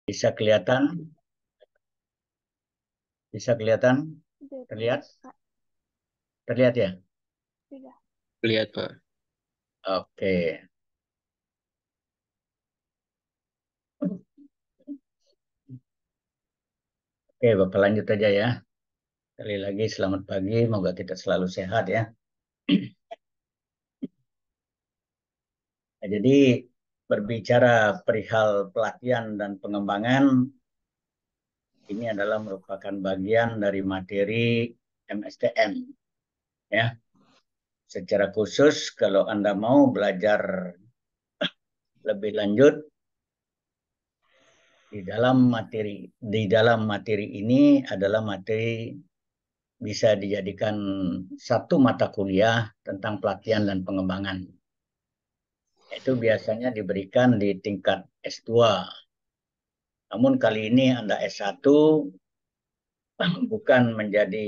Bisa kelihatan? Bisa kelihatan? Terlihat? Terlihat ya? Sudah. Lihat, Pak. Oke. Oke, Bapak lanjut aja ya. Sekali lagi selamat pagi, semoga kita selalu sehat ya. Nah, jadi berbicara perihal pelatihan dan pengembangan, ini adalah merupakan bagian dari materi MSTM ya. Secara khusus kalau Anda mau belajar lebih lanjut di dalam materi ini adalah materi bisa dijadikan satu mata kuliah tentang pelatihan dan pengembangan. Itu biasanya diberikan di tingkat S2. Namun kali ini Anda S1 bukan menjadi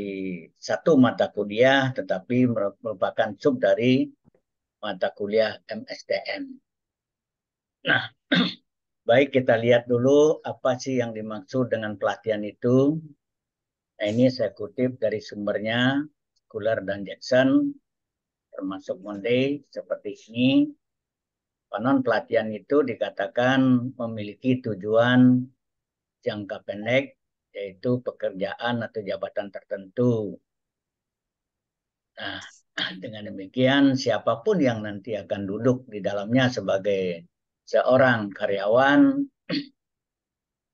satu mata kuliah, tetapi merupakan sub dari mata kuliah MSTM. Nah, baik kita lihat dulu apa sih yang dimaksud dengan pelatihan itu. Nah, ini saya kutip dari sumbernya, Schuler dan Jackson, termasuk Monday, seperti ini. Konon pelatihan itu dikatakan memiliki tujuan jangka pendek, yaitu pekerjaan atau jabatan tertentu. Nah, dengan demikian siapapun yang nanti akan duduk di dalamnya sebagai seorang karyawan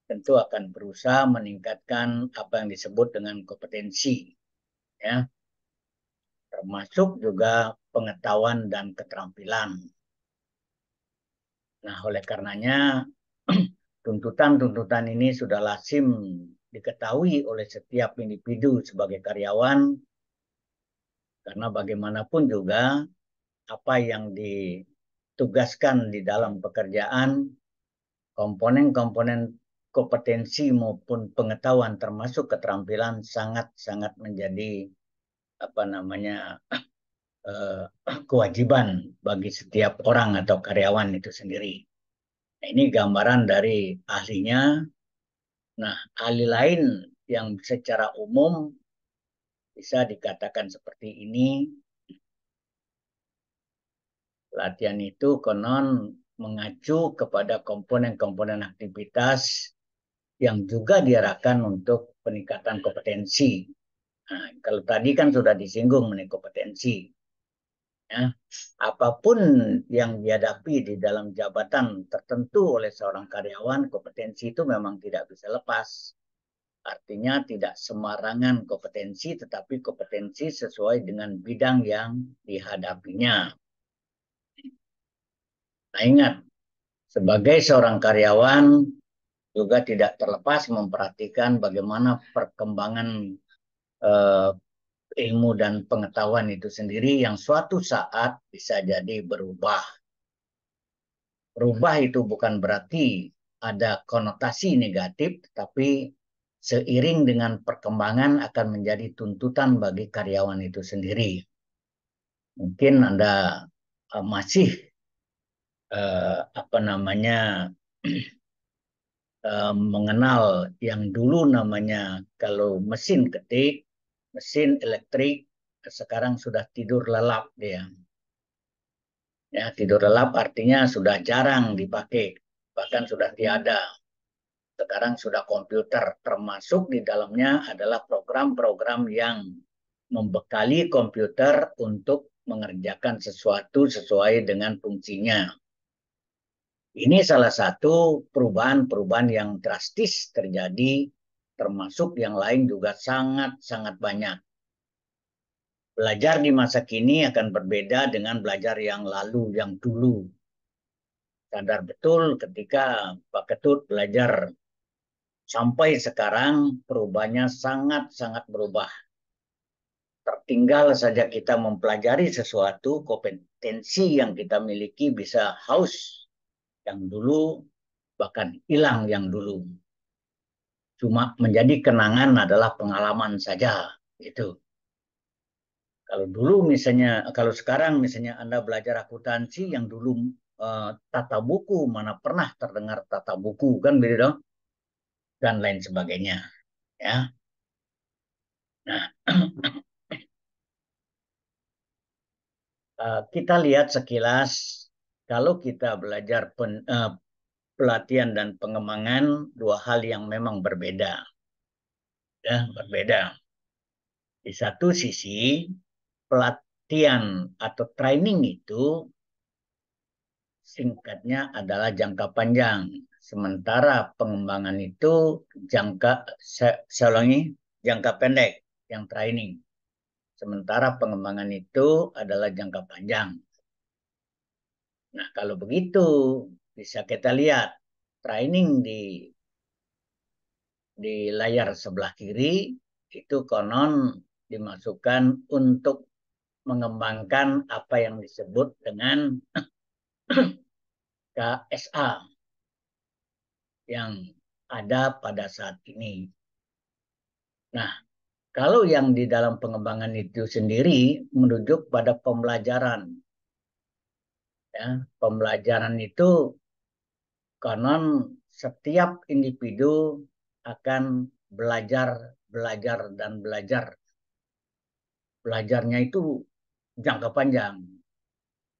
tentu akan berusaha meningkatkan apa yang disebut dengan kompetensi, ya, termasuk juga pengetahuan dan keterampilan. Nah, oleh karenanya tuntutan-tuntutan ini sudah lazim diketahui oleh setiap individu sebagai karyawan, karena bagaimanapun juga apa yang ditugaskan di dalam pekerjaan, komponen-komponen kompetensi maupun pengetahuan termasuk keterampilan sangat-sangat menjadi apa namanya kewajiban bagi setiap orang atau karyawan itu sendiri. Nah, ini gambaran dari ahlinya. Nah, ahli lain yang secara umum bisa dikatakan seperti ini, latihan itu konon mengacu kepada komponen-komponen aktivitas yang juga diarahkan untuk peningkatan kompetensi. Nah, kalau tadi kan sudah disinggung mengenai kompetensi. Ya. Apapun yang dihadapi di dalam jabatan tertentu oleh seorang karyawan, kompetensi itu memang tidak bisa lepas. Artinya tidak sembarangan kompetensi, tetapi kompetensi sesuai dengan bidang yang dihadapinya. Nah, ingat, sebagai seorang karyawan juga tidak terlepas memperhatikan bagaimana perkembangan eh, ilmu dan pengetahuan itu sendiri yang suatu saat bisa jadi berubah. Berubah itu bukan berarti ada konotasi negatif, tetapi seiring dengan perkembangan akan menjadi tuntutan bagi karyawan itu sendiri. Mungkin Anda masih apa namanya mengenal yang dulu namanya kalau mesin ketik, mesin elektrik, sekarang sudah tidur lelap dia. Ya, tidur lelap artinya sudah jarang dipakai, bahkan sudah tiada. Sekarang sudah komputer, termasuk di dalamnya adalah program-program yang membekali komputer untuk mengerjakan sesuatu sesuai dengan fungsinya. Ini salah satu perubahan-perubahan yang drastis terjadi, termasuk yang lain juga sangat-sangat banyak. Belajar di masa kini akan berbeda dengan belajar yang lalu, yang dulu. Sadar betul ketika Pak Ketut belajar sampai sekarang perubahannya sangat-sangat berubah. Tertinggal saja kita mempelajari sesuatu, kompetensi yang kita miliki bisa haus yang dulu, bahkan hilang yang dulu. Cuma menjadi kenangan adalah pengalaman saja. Gitu. Kalau dulu misalnya, kalau sekarang misalnya Anda belajar akuntansi yang dulu tata buku, mana pernah terdengar tata buku, kan begitu dong? dan lain sebagainya. Ya, nah kita lihat sekilas kalau kita belajar pelatihan dan pengembangan dua hal yang memang berbeda, ya berbeda. Di satu sisi pelatihan atau training itu singkatnya adalah jangka panjang. Sementara pengembangan itu saya ulangi, jangka pendek yang training. Sementara pengembangan itu adalah jangka panjang. Nah, kalau begitu bisa kita lihat training di layar sebelah kiri itu konon dimasukkan untuk mengembangkan apa yang disebut dengan KSA yang ada pada saat ini. Nah, kalau yang di dalam pengembangan itu sendiri merujuk pada pembelajaran. Ya, pembelajaran itu konon setiap individu akan belajar, belajar, dan belajar. Belajarnya itu jangka panjang.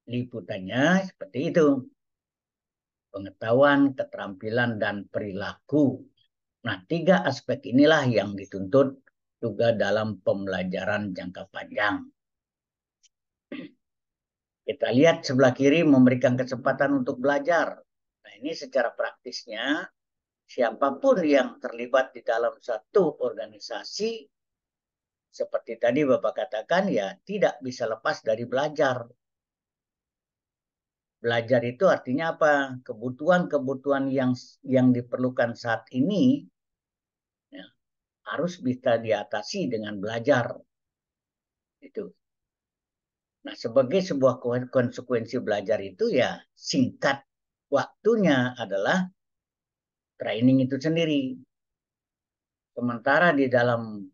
Liputannya seperti itu. Pengetahuan, keterampilan, dan perilaku. Nah, tiga aspek inilah yang dituntut juga dalam pembelajaran jangka panjang. Kita lihat sebelah kiri memberikan kesempatan untuk belajar. Nah, ini secara praktisnya, siapapun yang terlibat di dalam satu organisasi, seperti tadi Bapak katakan, ya tidak bisa lepas dari belajar. Belajar itu artinya apa? Kebutuhan-kebutuhan yang diperlukan saat ini ya, harus bisa diatasi dengan belajar. Itu. Nah, sebagai sebuah konsekuensi belajar itu ya singkat waktunya adalah training itu sendiri. Sementara di dalam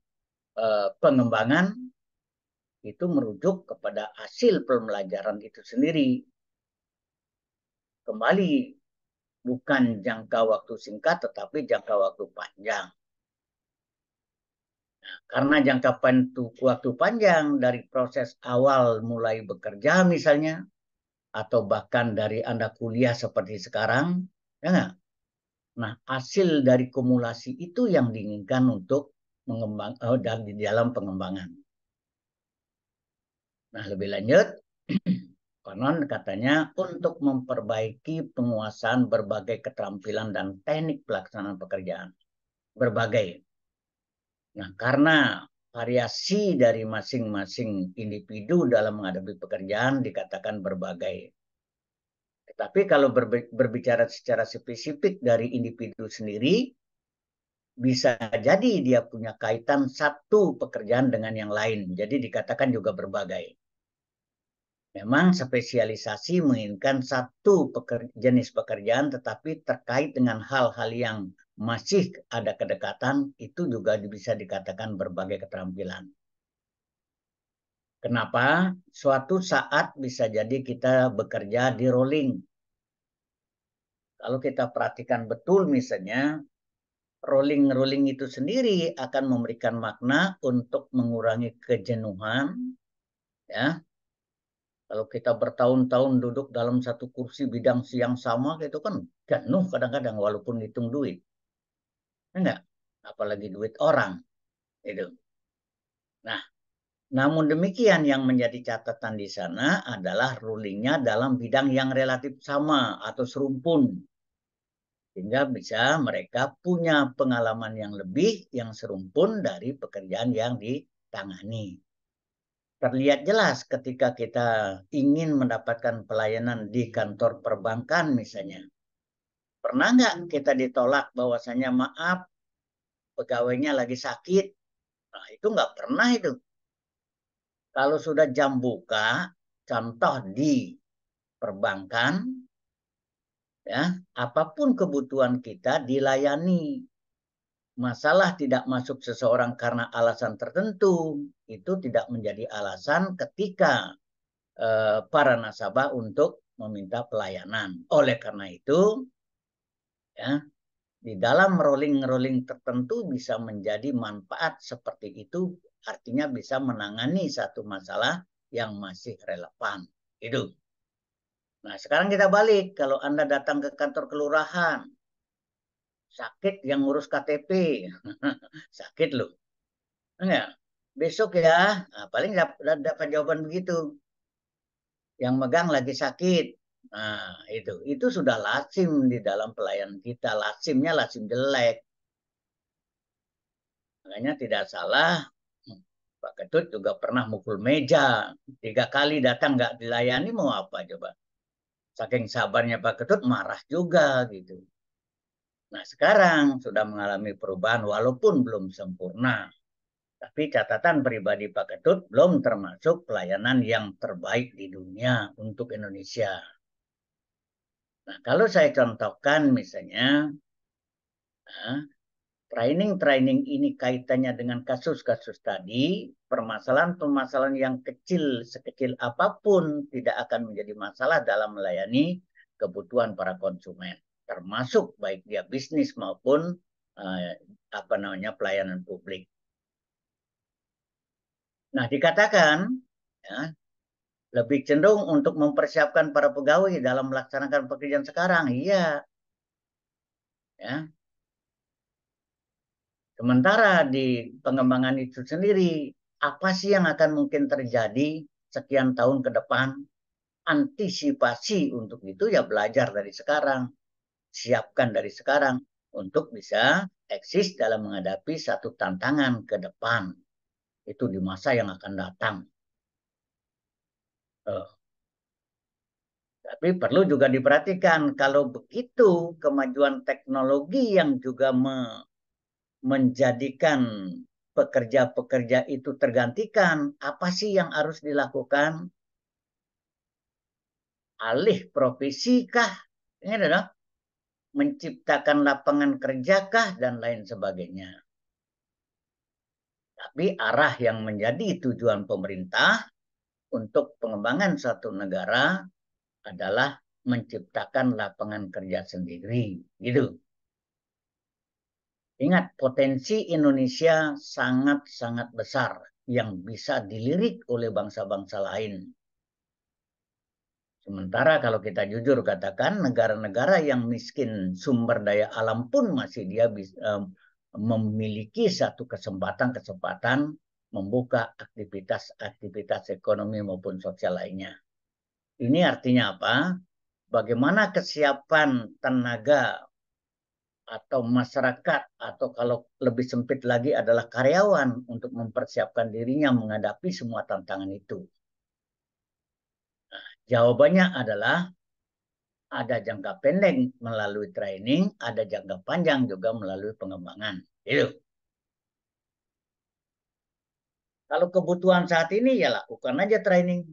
pengembangan itu merujuk kepada hasil pembelajaran itu sendiri. Kembali bukan jangka waktu singkat tetapi jangka waktu panjang. Karena jangka waktu panjang dari proses awal mulai bekerja misalnya, atau bahkan dari Anda kuliah seperti sekarang, ya nggak? Nah, hasil dari kumulasi itu yang diinginkan untuk di dalam pengembangan. Nah, lebih lanjut, konon katanya untuk memperbaiki penguasaan berbagai keterampilan dan teknik pelaksanaan pekerjaan. Berbagai. Nah, karena variasi dari masing-masing individu dalam menghadapi pekerjaan dikatakan berbagai. Tetapi kalau berbicara secara spesifik dari individu sendiri, bisa jadi dia punya kaitan satu pekerjaan dengan yang lain. Jadi dikatakan juga berbagai. Memang spesialisasi menginginkan satu jenis pekerjaan, tetapi terkait dengan hal-hal yang masih ada kedekatan, itu juga bisa dikatakan berbagai keterampilan. Kenapa? Suatu saat bisa jadi kita bekerja di rolling. Kalau kita perhatikan betul misalnya, rolling-rolling itu sendiri akan memberikan makna untuk mengurangi kejenuhan. Ya, kalau kita bertahun-tahun duduk dalam satu kursi bidang yang sama, itu kan jenuh kadang-kadang walaupun hitung duit. Enggak, apalagi duit orang. Itu. Nah, namun demikian yang menjadi catatan di sana adalah rulingnya dalam bidang yang relatif sama atau serumpun. Sehingga bisa mereka punya pengalaman yang lebih, yang serumpun dari pekerjaan yang ditangani. Terlihat jelas ketika kita ingin mendapatkan pelayanan di kantor perbankan misalnya. Pernah nggak kita ditolak bahwasanya maaf, pegawainya lagi sakit? Nah, itu nggak pernah itu. Kalau sudah jam buka, contoh di perbankan, ya, apapun kebutuhan kita dilayani. Masalah tidak masuk seseorang karena alasan tertentu, itu tidak menjadi alasan ketika para nasabah untuk meminta pelayanan. Oleh karena itu, ya, di dalam rolling-rolling tertentu bisa menjadi manfaat seperti itu, artinya bisa menangani satu masalah yang masih relevan. Itu. Nah, sekarang kita balik. Kalau Anda datang ke kantor kelurahan, sakit yang ngurus KTP, sakit loh. Enggak. Besok ya, nah, paling dapat jawaban begitu. Yang megang lagi sakit. Nah, itu sudah lazim di dalam pelayanan kita. Lazimnya lazim jelek. Makanya tidak salah. Pak Ketut juga pernah mukul meja. 3 kali datang nggak dilayani, mau apa coba? Saking sabarnya Pak Ketut marah juga gitu. Nah, sekarang sudah mengalami perubahan walaupun belum sempurna. Tapi catatan pribadi Pak Ketut belum termasuk pelayanan yang terbaik di dunia untuk Indonesia. Nah, kalau saya contohkan misalnya, nah, training-training ini kaitannya dengan kasus-kasus tadi, permasalahan-permasalahan yang kecil, sekecil apapun tidak akan menjadi masalah dalam melayani kebutuhan para konsumen, termasuk baik dia bisnis maupun pelayanan publik. Nah, dikatakan ya, lebih cenderung untuk mempersiapkan para pegawai dalam melaksanakan pekerjaan sekarang. Iya, ya. Sementara di pengembangan itu sendiri, apa sih yang akan mungkin terjadi sekian tahun ke depan? Antisipasi untuk itu ya belajar dari sekarang, siapkan dari sekarang untuk bisa eksis dalam menghadapi satu tantangan ke depan. Itu di masa yang akan datang. Tapi perlu juga diperhatikan kalau begitu kemajuan teknologi yang juga menjadikan pekerja-pekerja itu tergantikan, apa sih yang harus dilakukan? Alih profesi kah? Ini adalah menciptakan lapangan kerja kah dan lain sebagainya. Tapi arah yang menjadi tujuan pemerintah untuk pengembangan suatu negara adalah menciptakan lapangan kerja sendiri, gitu. Ingat, potensi Indonesia sangat-sangat besar yang bisa dilirik oleh bangsa-bangsa lain. Sementara kalau kita jujur katakan, negara-negara yang miskin sumber daya alam pun masih dia memiliki satu kesempatan-kesempatan membuka aktivitas-aktivitas ekonomi maupun sosial lainnya. Ini artinya apa? Bagaimana kesiapan tenaga atau masyarakat, atau kalau lebih sempit lagi adalah karyawan untuk mempersiapkan dirinya menghadapi semua tantangan itu. Jawabannya adalah ada jangka pendek melalui training, ada jangka panjang juga melalui pengembangan. Itu. Kalau kebutuhan saat ini ya lakukan aja training.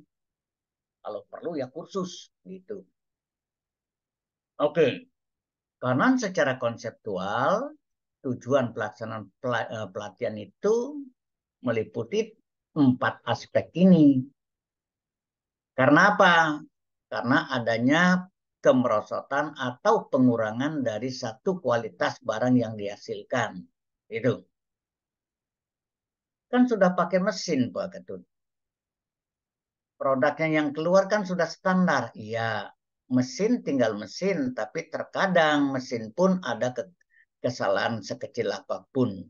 Kalau perlu ya kursus gitu. Oke. Karena secara konseptual tujuan pelaksanaan pelatihan itu meliputi 4 aspek ini. Karena apa? Karena adanya kemerosotan atau pengurangan dari satu kualitas barang yang dihasilkan. Itu. Kan sudah pakai mesin, Pak Ketut. Produknya yang keluar kan sudah standar. Iya, mesin tinggal mesin, tapi terkadang mesin pun ada kesalahan sekecil apapun.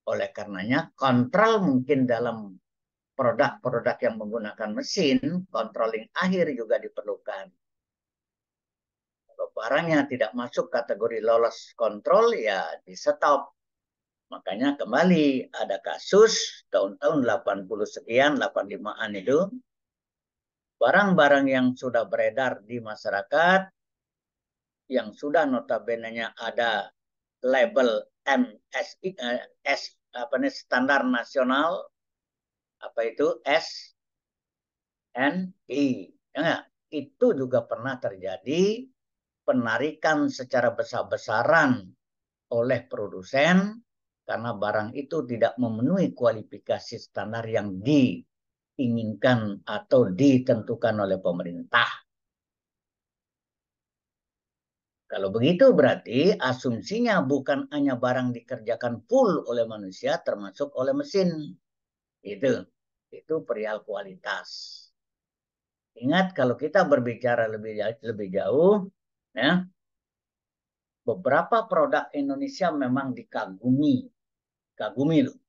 Oleh karenanya, kontrol mungkin dalam produk-produk yang menggunakan mesin, controlling akhir juga diperlukan. Kalau barangnya tidak masuk kategori lolos kontrol, ya di stop. Makanya kembali ada kasus tahun-tahun 80 sekian, 85-an itu, barang-barang yang sudah beredar di masyarakat, yang sudah notabene-nya ada label MSI, standar nasional, apa itu SNI, ya, itu juga pernah terjadi penarikan secara besar-besaran oleh produsen karena barang itu tidak memenuhi kualifikasi standar yang diinginkan atau ditentukan oleh pemerintah. Kalau begitu berarti asumsinya bukan hanya barang dikerjakan full oleh manusia termasuk oleh mesin. Itu perihal kualitas. Ingat kalau kita berbicara lebih jauh, ya, beberapa produk Indonesia memang kagumi loh.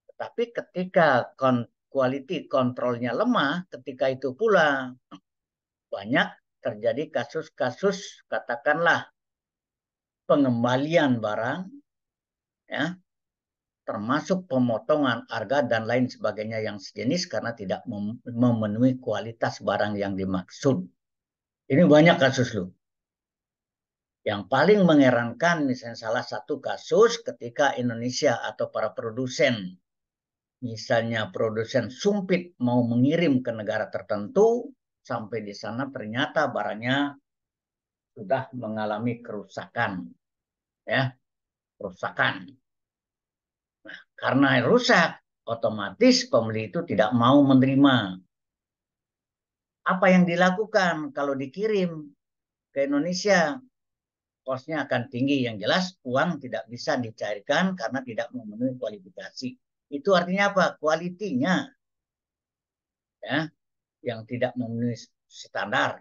Tetapi ketika quality kontrolnya lemah, ketika itu pula banyak terjadi kasus-kasus katakanlah pengembalian barang, ya, termasuk pemotongan harga dan lain sebagainya yang sejenis karena tidak memenuhi kualitas barang yang dimaksud. Ini banyak kasus loh. Yang paling mengherankan misalnya salah satu kasus ketika Indonesia atau para produsen, misalnya produsen sumpit mau mengirim ke negara tertentu, sampai di sana ternyata barangnya sudah mengalami kerusakan, ya, kerusakan. Nah, karena rusak, otomatis pembeli itu tidak mau menerima. Apa yang dilakukan kalau dikirim ke Indonesia? Kosnya akan tinggi. Yang jelas uang tidak bisa dicairkan karena tidak memenuhi kualifikasi. Itu artinya apa? Kualitinya, ya, yang tidak memenuhi standar.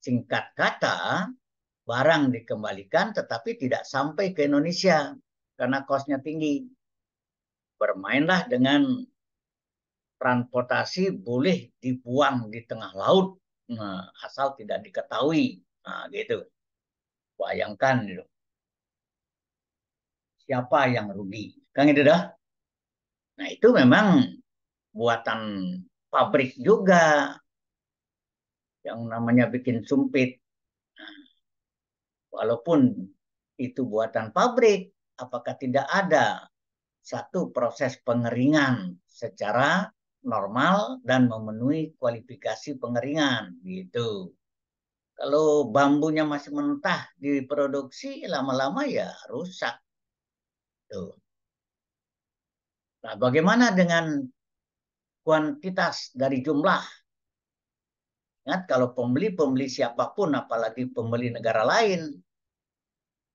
Singkat kata, barang dikembalikan tetapi tidak sampai ke Indonesia karena kosnya tinggi. Bermainlah dengan transportasi, boleh dibuang di tengah laut, nah, asal tidak diketahui. Nah, gitu. Bayangkan gitu. Siapa yang rugi? Kan itu dah. Nah, itu memang buatan pabrik juga yang namanya bikin sumpit. Walaupun itu buatan pabrik, apakah tidak ada satu proses pengeringan secara normal dan memenuhi kualifikasi pengeringan gitu. Kalau bambunya masih mentah diproduksi, lama-lama ya rusak. Tuh. Nah, bagaimana dengan kuantitas dari jumlah? Ingat, kalau pembeli siapapun, apalagi pembeli negara lain,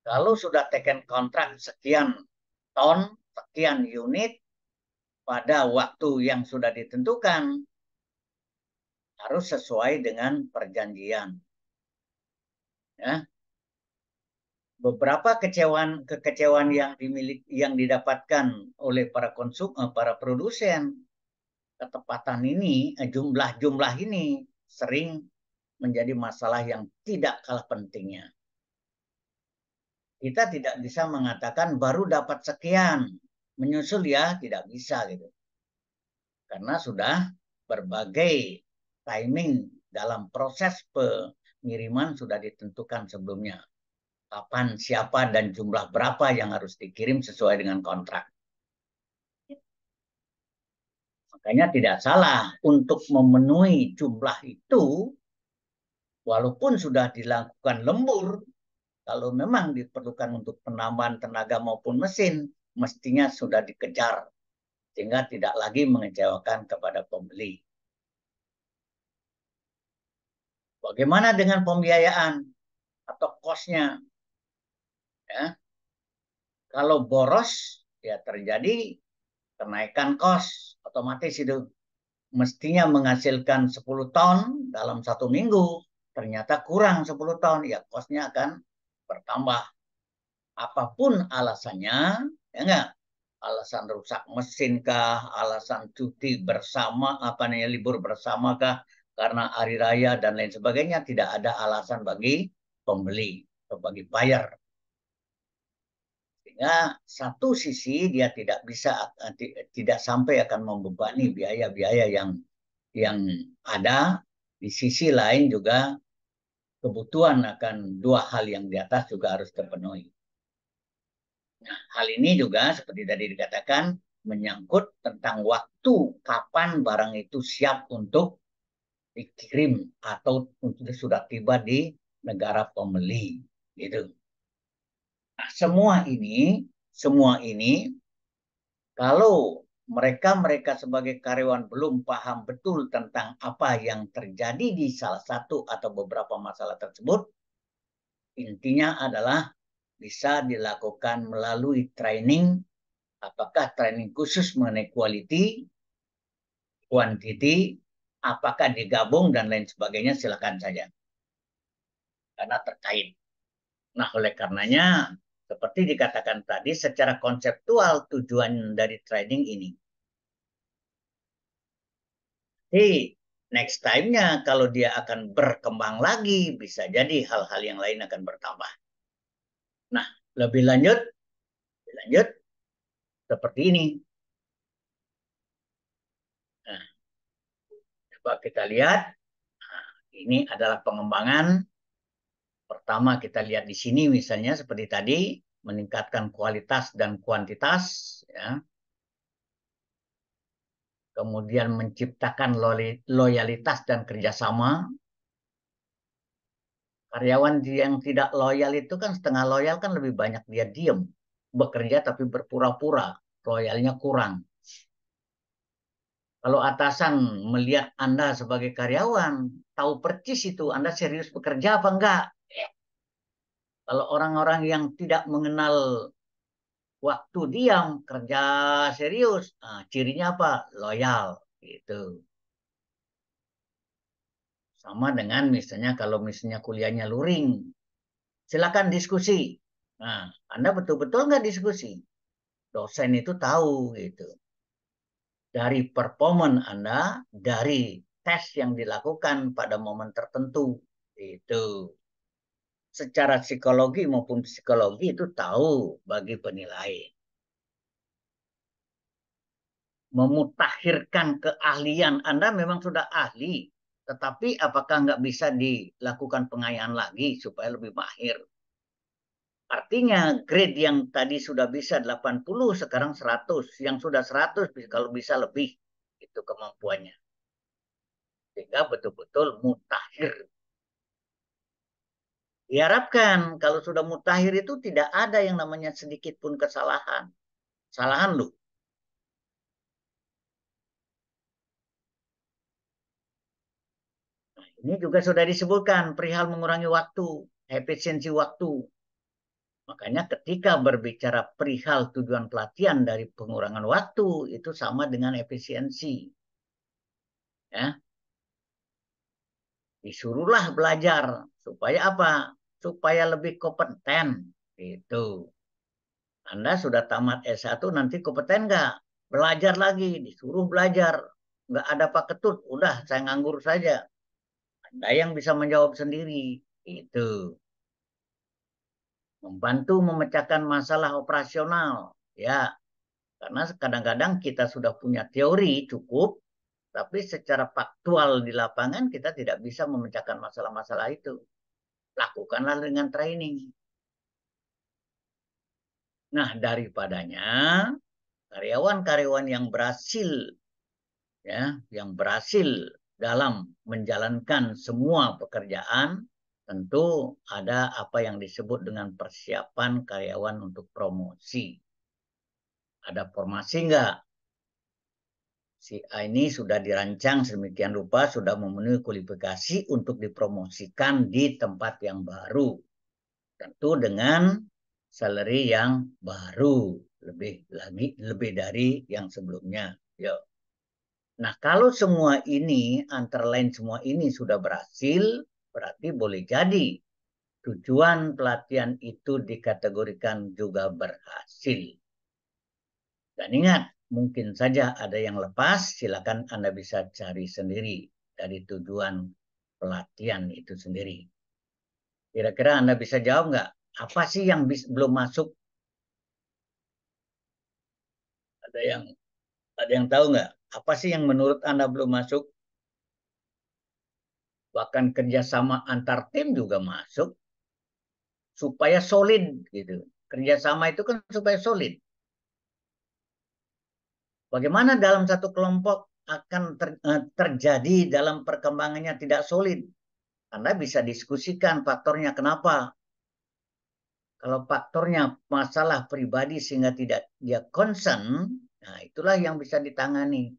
kalau sudah taken kontrak sekian ton, sekian unit, pada waktu yang sudah ditentukan, harus sesuai dengan perjanjian. Ya. Beberapa kekecewaan yang didapatkan oleh para produsen, ketepatan ini, jumlah ini sering menjadi masalah yang tidak kalah pentingnya. Kita tidak bisa mengatakan baru dapat sekian, menyusul ya tidak bisa gitu. Karena sudah berbagai timing dalam proses pengiriman sudah ditentukan sebelumnya. Kapan, siapa, dan jumlah berapa yang harus dikirim sesuai dengan kontrak. Makanya tidak salah untuk memenuhi jumlah itu, walaupun sudah dilakukan lembur, kalau memang diperlukan untuk penambahan tenaga maupun mesin, mestinya sudah dikejar, sehingga tidak lagi mengecewakan kepada pembeli. Bagaimana dengan pembiayaan atau kosnya? Ya, kalau boros, ya terjadi kenaikan kos, otomatis itu mestinya menghasilkan 10 ton dalam 1 minggu, ternyata kurang 10 ton, ya kosnya akan bertambah. Apapun alasannya, ya enggak? Alasan rusak mesin kah, alasan cuti bersama, apa namanya, libur bersama kah, karena hari raya dan lain sebagainya, tidak ada alasan bagi pembeli atau bagi buyer. Sehingga satu sisi dia tidak sampai akan membebani biaya-biaya yang ada, di sisi lain juga kebutuhan akan dua hal yang di atas juga harus terpenuhi. Nah, hal ini juga seperti tadi dikatakan menyangkut tentang waktu kapan barang itu siap untuk dikirim atau untuk sudah tiba di negara pembeli, gitu. Nah, semua ini kalau mereka sebagai karyawan belum paham betul tentang apa yang terjadi di salah satu atau beberapa masalah tersebut, intinya adalah bisa dilakukan melalui training, apakah training khusus mengenai quality, quantity, apakah digabung dan lain sebagainya, silakan saja. Karena terkait. Nah, oleh karenanya, seperti dikatakan tadi, secara konseptual tujuan dari training ini. Jadi, next time-nya kalau dia akan berkembang lagi, bisa jadi hal-hal yang lain akan bertambah. Nah, lebih lanjut seperti ini. Nah, coba kita lihat. Nah, ini adalah pengembangan. Pertama kita lihat di sini misalnya seperti tadi, meningkatkan kualitas dan kuantitas, ya. Kemudian menciptakan loyalitas dan kerjasama. Karyawan yang tidak loyal itu kan setengah loyal kan lebih banyak dia diem, bekerja tapi berpura-pura, loyalnya kurang. Kalau atasan melihat Anda sebagai karyawan, tahu percis itu Anda serius bekerja apa enggak. Kalau orang-orang yang tidak mengenal waktu diam, kerja serius, nah, cirinya apa? Loyal, gitu. Sama dengan misalnya kalau misalnya kuliahnya luring, silakan diskusi. Nah, Anda betul-betul nggak diskusi? Dosen itu tahu gitu. Dari performan Anda, dari tes yang dilakukan pada momen tertentu, itu. Secara psikologi maupun psikologi itu tahu bagi penilai. Memutakhirkan keahlian Anda memang sudah ahli, tetapi apakah nggak bisa dilakukan pengayaan lagi supaya lebih mahir? Artinya grade yang tadi sudah bisa 80 sekarang 100, yang sudah 100 kalau bisa lebih, itu kemampuannya. Sehingga betul-betul mutakhir. Diharapkan kalau sudah mutakhir itu tidak ada yang namanya sedikit pun kesalahan. Kesalahan lu. Nah, ini juga sudah disebutkan perihal mengurangi waktu, efisiensi waktu. Makanya ketika berbicara perihal tujuan pelatihan dari pengurangan waktu, itu sama dengan efisiensi. Ya, disuruhlah belajar. Supaya apa? Supaya lebih kompeten. Itu. Anda sudah tamat S1, nanti kompeten nggak? Belajar lagi, disuruh belajar. Nggak ada Pak Ketut, udah saya nganggur saja. Anda yang bisa menjawab sendiri. Itu. Membantu memecahkan masalah operasional. Ya, karena kadang-kadang kita sudah punya teori cukup, tapi secara faktual di lapangan kita tidak bisa memecahkan masalah-masalah itu. Lakukanlah dengan training. Nah, daripadanya karyawan-karyawan yang berhasil, ya, yang berhasil dalam menjalankan semua pekerjaan, tentu ada apa yang disebut dengan persiapan karyawan untuk promosi. Ada formasi enggak? Si A ini sudah dirancang sedemikian rupa, sudah memenuhi kualifikasi untuk dipromosikan di tempat yang baru. Tentu dengan salary yang baru, lebih dari yang sebelumnya. Yo. Nah, kalau semua ini, antara lain semua ini sudah berhasil, berarti boleh jadi tujuan pelatihan itu dikategorikan juga berhasil. Dan ingat, mungkin saja ada yang lepas, silakan Anda bisa cari sendiri dari tujuan pelatihan itu sendiri. Kira-kira Anda bisa jawab nggak? Apa sih yang belum masuk? Ada yang ada yang tahu nggak? Apa sih yang menurut Anda belum masuk? Bahkan kerjasama antar tim juga masuk supaya solid gitu. Kerjasama itu kan supaya solid. Bagaimana dalam satu kelompok akan terjadi dalam perkembangannya tidak solid? Anda bisa diskusikan faktornya kenapa. Kalau faktornya masalah pribadi sehingga tidak dia concern, nah itulah yang bisa ditangani.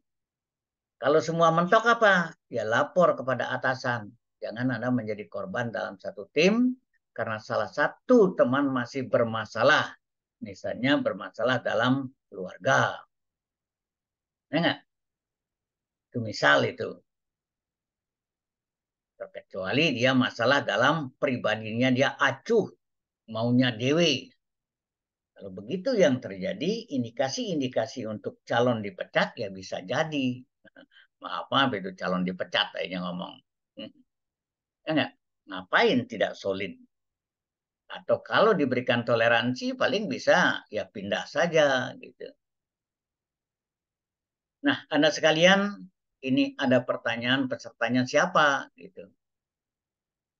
Kalau semua mentok apa? Ya lapor kepada atasan. Jangan Anda menjadi korban dalam satu tim karena salah satu teman masih bermasalah. Misalnya bermasalah dalam keluarga. Ya enggak? Itu misal itu. Terkecuali dia masalah dalam pribadinya, dia acuh, maunya dewe. Kalau begitu yang terjadi, indikasi-indikasi untuk calon dipecat ya bisa jadi. Maaf itu calon dipecat kayaknya ngomong. Ya enggak? Ngapain tidak solid? Atau kalau diberikan toleransi paling bisa ya pindah saja gitu. Nah, Anda sekalian, ini ada pertanyaan pesertanya siapa gitu.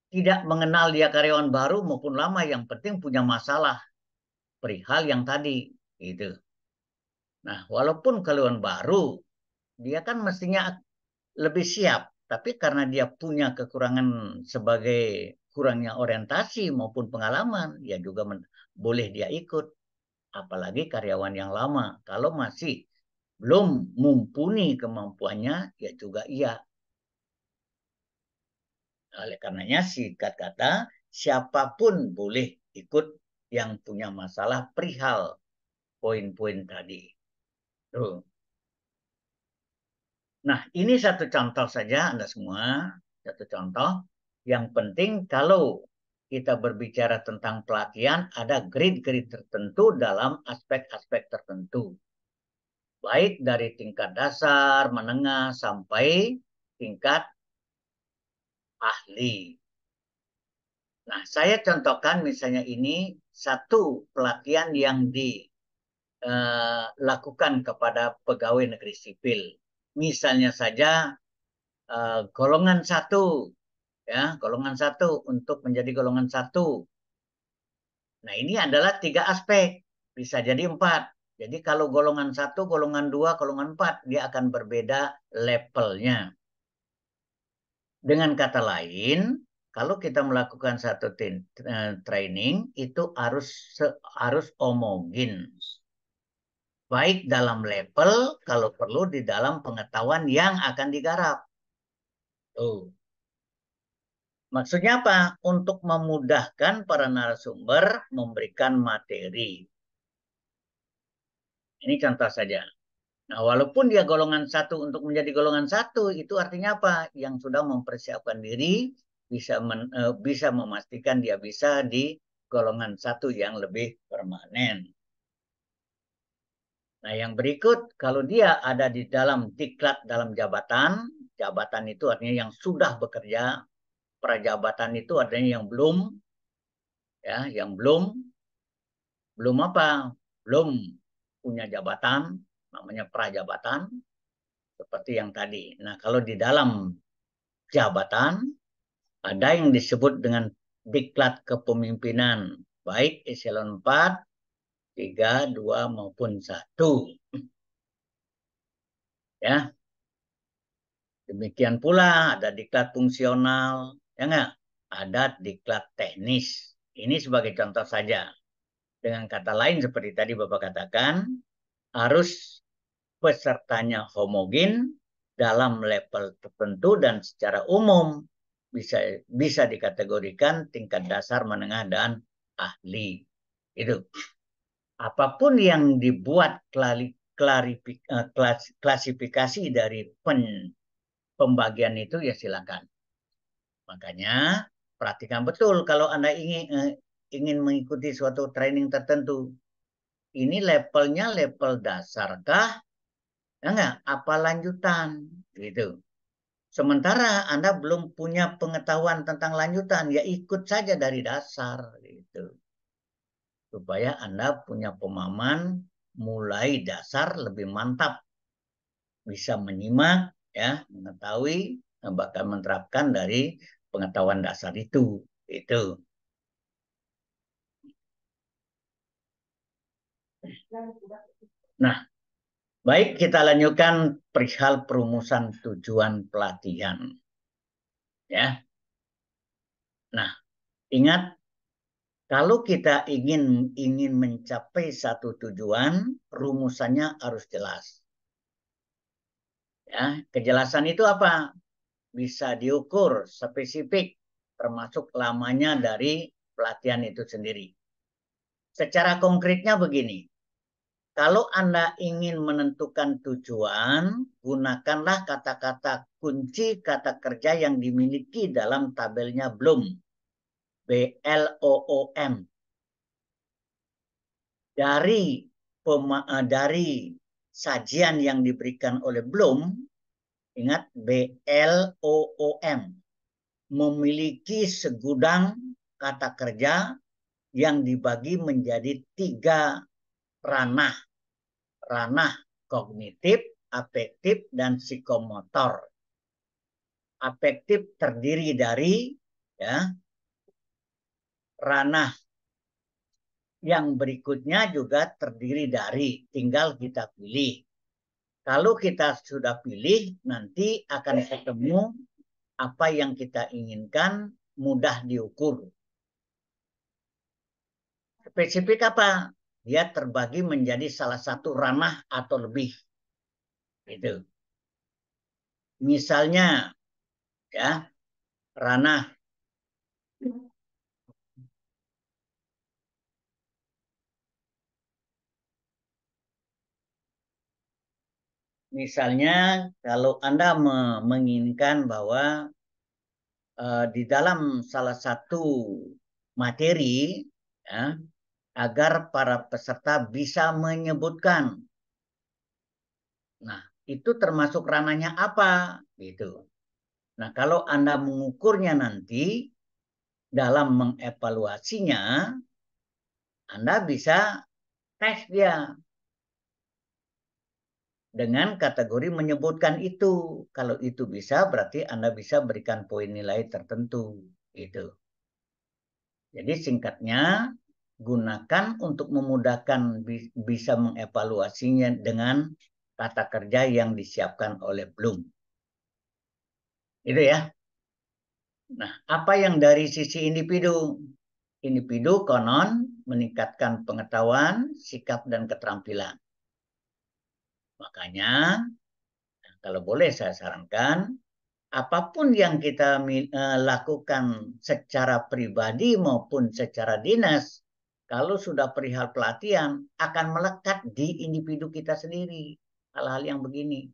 Tidak mengenal dia karyawan baru maupun lama, yang penting punya masalah perihal yang tadi gitu. Nah, walaupun karyawan baru, dia kan mestinya lebih siap, tapi karena dia punya kekurangan sebagai kurangnya orientasi maupun pengalaman, ya juga boleh dia ikut. Apalagi karyawan yang lama, kalau masih belum mumpuni kemampuannya, ya juga iya. Oleh karenanya singkat kata, siapapun boleh ikut yang punya masalah perihal poin-poin tadi. Tuh. Nah, ini satu contoh saja Anda semua, satu contoh. Yang penting kalau kita berbicara tentang pelatihan, ada grade-grade tertentu dalam aspek-aspek tertentu. Baik dari tingkat dasar, menengah, sampai tingkat ahli. Nah, saya contohkan misalnya ini satu pelatihan yang dilakukan kepada pegawai negeri sipil. Misalnya saja golongan satu, ya, golongan satu untuk menjadi golongan satu. Nah, ini adalah tiga aspek, bisa jadi empat. Jadi kalau golongan satu, golongan dua, golongan empat, dia akan berbeda levelnya. Dengan kata lain, kalau kita melakukan satu training itu harus homogen, baik dalam level, kalau perlu di dalam pengetahuan yang akan digarap. Tuh. Maksudnya apa? Untuk memudahkan para narasumber memberikan materi. Ini contoh saja. Nah, walaupun dia golongan satu untuk menjadi golongan satu, itu artinya apa? Yang sudah mempersiapkan diri bisa memastikan dia bisa di golongan satu yang lebih permanen. Nah, yang berikut, kalau dia ada di dalam diklat dalam jabatan, jabatan itu artinya yang sudah bekerja, prajabatan itu artinya yang belum, ya, yang belum apa? Belum punya jabatan, namanya prajabatan, seperti yang tadi. Nah, kalau di dalam jabatan, ada yang disebut dengan diklat kepemimpinan, baik eselon 4, 3, 2, maupun 1. Ya, demikian pula ada diklat fungsional, ya enggak? Ada diklat teknis. Ini sebagai contoh saja. Dengan kata lain seperti tadi Bapak katakan, harus pesertanya homogen dalam level tertentu dan secara umum bisa dikategorikan tingkat dasar, menengah, dan ahli. Itu. Apapun yang dibuat klasifikasi dari pembagian itu ya silakan. Makanya perhatikan betul kalau Anda ingin mengikuti suatu training tertentu. Ini levelnya level dasarkah? Ya enggak? Apa lanjutan? Gitu. Sementara Anda belum punya pengetahuan tentang lanjutan, ya ikut saja dari dasar gitu. Supaya Anda punya pemahaman mulai dasar lebih mantap, bisa menyimak, ya, mengetahui, bahkan menerapkan dari pengetahuan dasar itu. Itu. Nah, baik kita lanjutkan perihal perumusan tujuan pelatihan. Ya. Nah, ingat kalau kita ingin mencapai satu tujuan, rumusannya harus jelas. Ya, kejelasan itu apa? Bisa diukur spesifik, termasuk lamanya dari pelatihan itu sendiri. Secara konkretnya begini, kalau Anda ingin menentukan tujuan, gunakanlah kata-kata kunci kata kerja yang dimiliki dalam tabelnya Bloom. BLOOM. Dari sajian yang diberikan oleh Bloom, ingat BLOOM, memiliki segudang kata kerja yang dibagi menjadi 3 ranah. Ranah kognitif, afektif, dan psikomotor. Afektif terdiri dari ranah yang berikutnya juga terdiri dari, tinggal kita pilih. Kalau kita sudah pilih, nanti akan ketemu apa yang kita inginkan, mudah diukur. Spesifik apa? Dia terbagi menjadi salah satu ranah atau lebih. Itu. Misalnya, ranah misalnya kalau Anda menginginkan bahwa di dalam salah satu materi agar para peserta bisa menyebutkan. Nah, itu termasuk ranahnya apa? Gitu. Nah, kalau Anda mengukurnya nanti dalam mengevaluasinya, Anda bisa tes dia dengan kategori menyebutkan itu. Kalau itu bisa, berarti Anda bisa berikan poin nilai tertentu. Gitu. Jadi singkatnya, gunakan untuk memudahkan bisa mengevaluasinya dengan tata kerja yang disiapkan oleh Bloom. Itu ya. Nah, apa yang dari sisi individu? Individu konon meningkatkan pengetahuan, sikap, dan keterampilan. Makanya, kalau boleh saya sarankan, apapun yang kita lakukan secara pribadi maupun secara dinas, kalau sudah perihal pelatihan, akan melekat di individu kita sendiri. Hal-hal yang begini.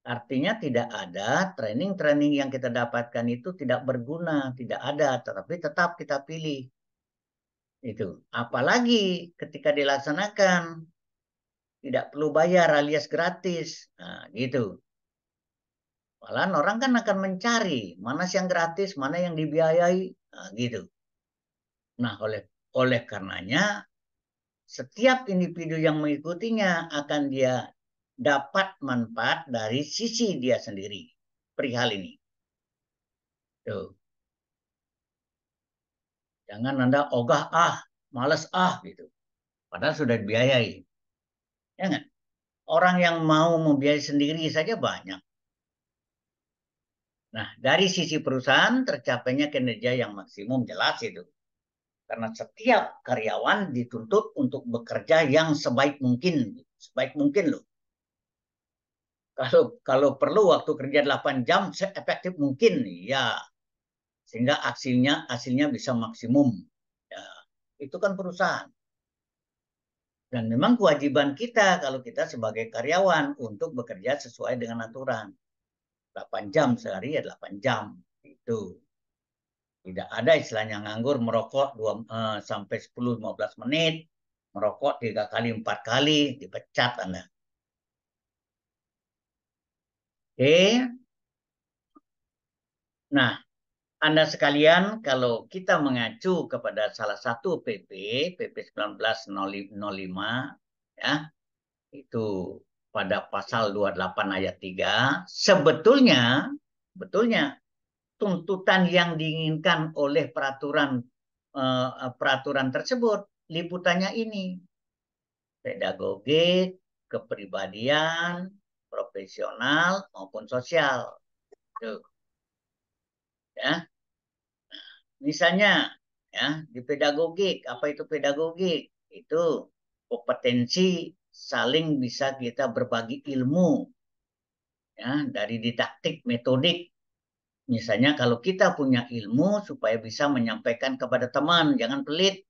Artinya tidak ada training-training yang kita dapatkan itu tidak berguna, tidak ada, tetapi tetap kita pilih. Itu. Apalagi ketika dilaksanakan, tidak perlu bayar alias gratis. Nah, gitu. Malah orang kan akan mencari mana yang gratis, mana yang dibiayai, nah, gitu. Nah, oleh karenanya setiap individu yang mengikutinya akan dia dapat manfaat dari sisi dia sendiri perihal ini. Tuh. Jangan Anda ogah males gitu. Padahal sudah dibiayai. Ya kan? Orang yang mau membiayai sendiri saja banyak. Nah, dari sisi perusahaan tercapainya kinerja yang maksimum jelas itu. Karena setiap karyawan dituntut untuk bekerja yang sebaik mungkin. Sebaik mungkin loh. Kalau perlu waktu kerja 8 jam seefektif mungkin. Ya, sehingga hasilnya bisa maksimum. Ya, itu kan perusahaan. Dan memang kewajiban kita kalau kita sebagai karyawan untuk bekerja sesuai dengan aturan. 8 jam sehari ya 8 jam. Itu. Tidak ada istilahnya nganggur merokok sampai 10-15 menit. Merokok 3 kali, 4 kali, dipecat Anda. Oke. Nah, Anda sekalian, kalau kita mengacu kepada salah satu PP 1905, ya, itu pada pasal 28 ayat 3, sebetulnya tuntutan yang diinginkan oleh peraturan tersebut liputannya ini pedagogik, kepribadian, profesional maupun sosial. Tuh, ya. Misalnya ya di pedagogik, apa itu pedagogik? Itu kompetensi saling bisa kita berbagi ilmu ya dari didaktik metodik Misalnya kalau kita punya ilmu supaya bisa menyampaikan kepada teman, jangan pelit,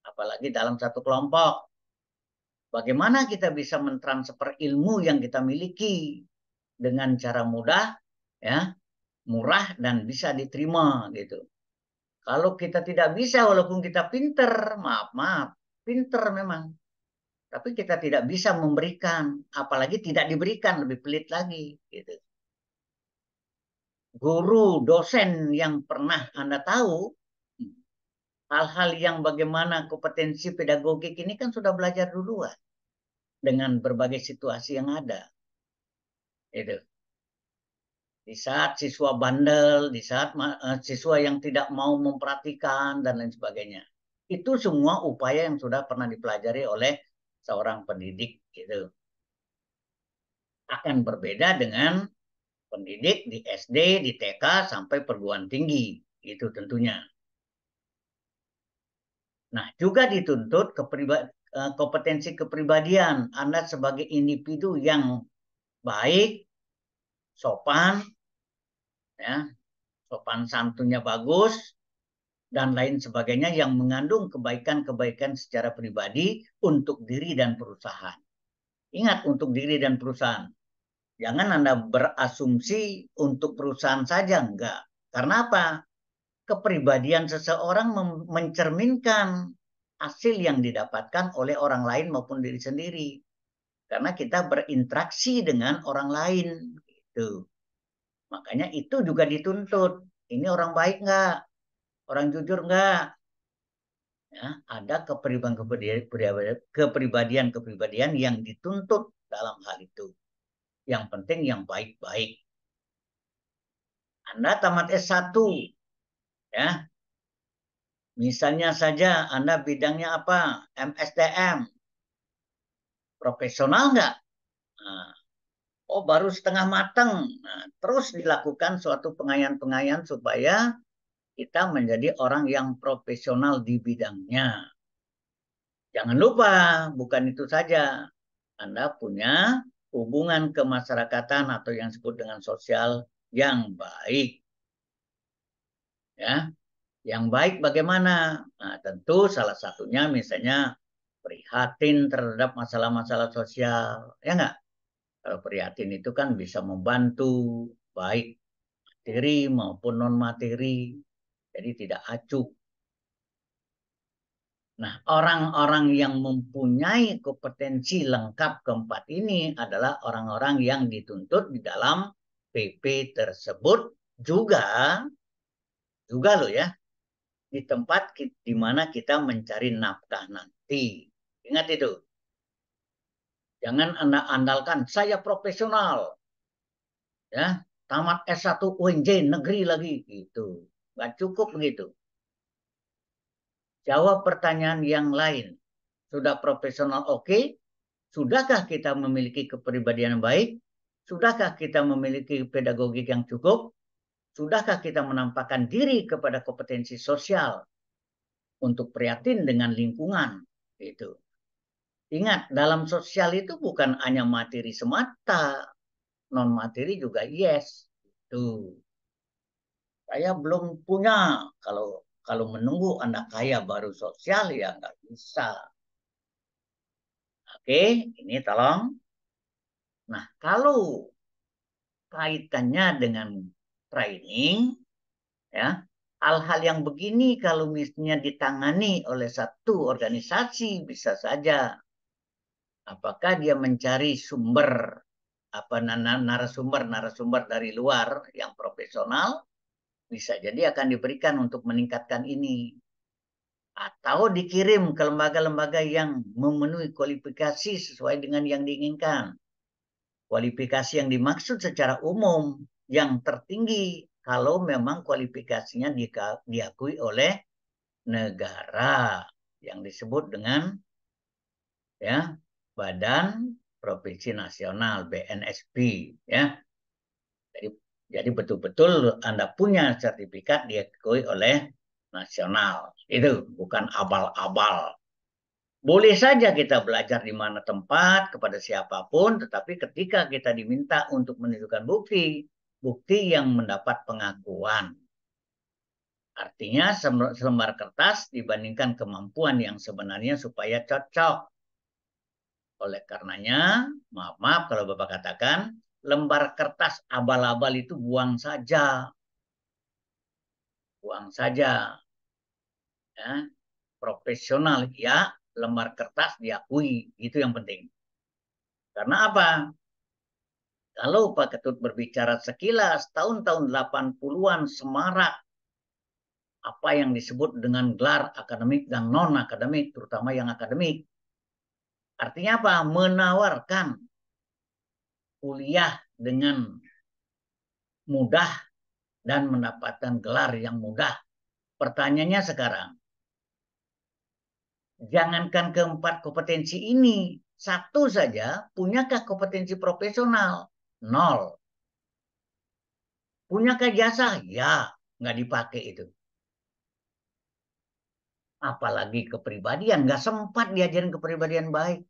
apalagi dalam satu kelompok. Bagaimana kita bisa mentransfer ilmu yang kita miliki dengan cara mudah, ya, murah dan bisa diterima gitu. Kalau kita tidak bisa, walaupun kita pinter, maaf, pinter memang, tapi kita tidak bisa memberikan, apalagi tidak diberikan, lebih pelit lagi gitu. Guru, dosen yang pernah Anda tahu, hal-hal yang bagaimana kompetensi pedagogik ini kan sudah belajar duluan dengan berbagai situasi yang ada. Itu. Di saat siswa bandel, di saat siswa yang tidak mau memperhatikan dan lain sebagainya. Itu semua upaya yang sudah pernah dipelajari oleh seorang pendidik gitu. Akan berbeda dengan pendidik di SD, di TK sampai perguruan tinggi. Itu tentunya. Nah, juga dituntut kompetensi kepribadian Anda sebagai individu yang baik, sopan, ya, sopan santunnya bagus, dan lain sebagainya yang mengandung kebaikan-kebaikan secara pribadi untuk diri dan perusahaan. Ingat, untuk diri dan perusahaan. Jangan Anda berasumsi untuk perusahaan saja, enggak. Karena apa? Kepribadian seseorang mencerminkan hasil yang didapatkan oleh orang lain maupun diri sendiri. Karena kita berinteraksi dengan orang lain. Gitu. Makanya itu juga dituntut. Ini orang baik nggak? Orang jujur nggak? Ya, ada kepribadian-kepribadian yang dituntut dalam hal itu. Yang penting yang baik-baik. Anda tamat S1, ya. Misalnya saja Anda bidangnya apa? MSDM. Profesional nggak? Nah, oh, baru setengah matang. Nah, terus dilakukan suatu pengayaan-pengayaan supaya kita menjadi orang yang profesional di bidangnya. Jangan lupa, bukan itu saja. Anda punya hubungan kemasyarakatan atau yang disebut dengan sosial yang baik. Ya, yang baik bagaimana? Nah, tentu salah satunya misalnya prihatin terhadap masalah-masalah sosial, ya enggak? Kalau prihatin itu kan bisa membantu baik materi maupun non materi, jadi tidak acuh. Nah, orang-orang yang mempunyai kompetensi lengkap keempat ini adalah orang-orang yang dituntut di dalam PP tersebut juga juga loh ya, di tempat di mana kita mencari nafkah nanti. Ingat itu. Jangan Anda andalkan saya profesional, ya, tamat S1 UNJ negeri lagi gitu. Nggak cukup begitu. Jawab pertanyaan yang lain. Sudah profesional oke? Sudahkah kita memiliki kepribadian yang baik? Sudahkah kita memiliki pedagogik yang cukup? Sudahkah kita menampakkan diri kepada kompetensi sosial untuk prihatin dengan lingkungan? Itu. Ingat, dalam sosial itu bukan hanya materi semata, non materi juga yes. Itu. Saya belum punya. Kalau menunggu Anda kaya baru sosial ya nggak bisa. Oke, ini tolong. Nah, kalau kaitannya dengan training, ya, hal-hal yang begini kalau misalnya ditangani oleh satu organisasi bisa saja. Apakah dia mencari sumber apa narasumber dari luar yang profesional, bisa jadi akan diberikan untuk meningkatkan ini. Atau dikirim ke lembaga-lembaga yang memenuhi kualifikasi sesuai dengan yang diinginkan. Kualifikasi yang dimaksud secara umum yang tertinggi kalau memang kualifikasinya diakui oleh negara yang disebut dengan ya Badan Provinsi Nasional BNSP ya. Jadi betul-betul Anda punya sertifikat diakui oleh nasional. Itu bukan abal-abal. Boleh saja kita belajar di mana tempat kepada siapapun, tetapi ketika kita diminta untuk menunjukkan bukti, bukti yang mendapat pengakuan. Artinya selembar kertas dibandingkan kemampuan yang sebenarnya supaya cocok. Oleh karenanya, maaf kalau Bapak katakan, lembar kertas abal-abal itu buang saja. Buang saja. Ya. Profesional, ya, lembar kertas diakui. Itu yang penting. Karena apa? Kalau Pak Ketut berbicara sekilas, tahun-tahun 80-an semarak apa yang disebut dengan gelar akademik dan non-akademik, terutama yang akademik. Artinya apa? Menawarkan kuliah dengan mudah dan mendapatkan gelar yang mudah. Pertanyaannya sekarang, jangankan keempat kompetensi ini, satu saja, punyakah kompetensi profesional? Nol. Punyakah jasa? Ya, nggak dipakai itu. Apalagi kepribadian, nggak sempat diajarin kepribadian baik.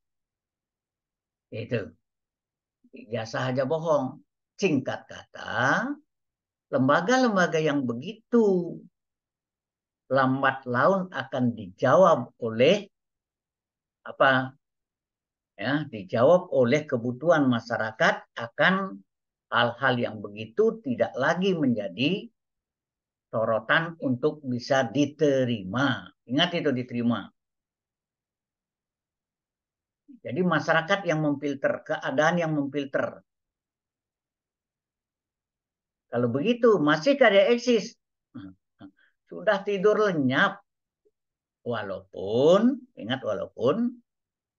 Itu, jasa aja bohong. Singkat kata, lembaga-lembaga yang begitu lambat laun akan dijawab oleh apa? Ya, dijawab oleh kebutuhan masyarakat akan hal-hal yang begitu tidak lagi menjadi sorotan untuk bisa diterima. Ingat itu diterima. Jadi masyarakat yang memfilter, keadaan yang memfilter. Kalau begitu, masih karya eksis. Sudah tidur lenyap. Walaupun, ingat walaupun,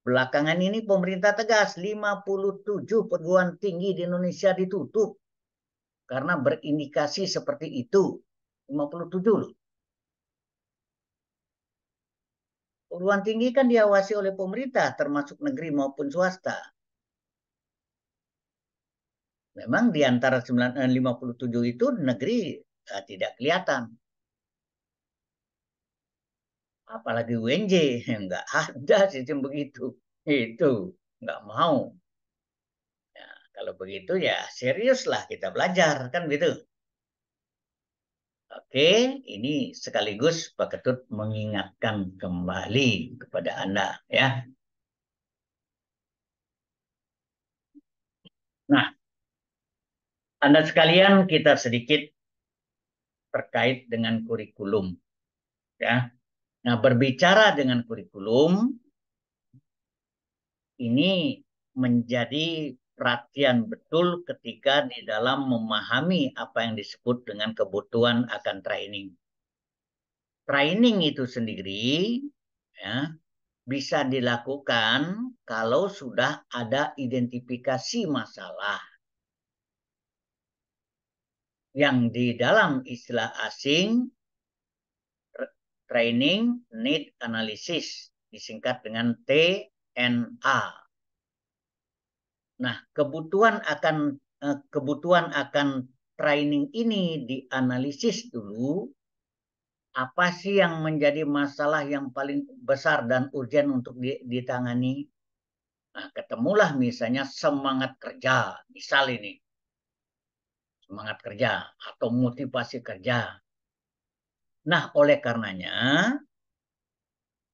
belakangan ini pemerintah tegas 57 perguruan tinggi di Indonesia ditutup. Karena berindikasi seperti itu. 57 loh. Perguruan tinggi kan diawasi oleh pemerintah, termasuk negeri maupun swasta. Memang di antara 57 itu negeri tidak kelihatan. Apalagi UNJ, nggak ada sistem begitu. Itu nggak mau. Ya, kalau begitu ya seriuslah kita belajar, kan gitu. Oke, ini sekaligus Pak Ketut mengingatkan kembali kepada Anda ya. Nah, Anda sekalian kita sedikit terkait dengan kurikulum ya. Nah, berbicara dengan kurikulum ini menjadi perhatian betul ketika di dalam memahami apa yang disebut dengan kebutuhan akan training. Training itu sendiri ya, bisa dilakukan kalau sudah ada identifikasi masalah yang di dalam istilah asing training need analysis disingkat dengan TNA. Nah, kebutuhan akan training ini dianalisis dulu. Apa sih yang menjadi masalah yang paling besar dan urgen untuk ditangani? Nah, ketemulah misalnya semangat kerja, misal ini semangat kerja atau motivasi kerja. Nah, oleh karenanya,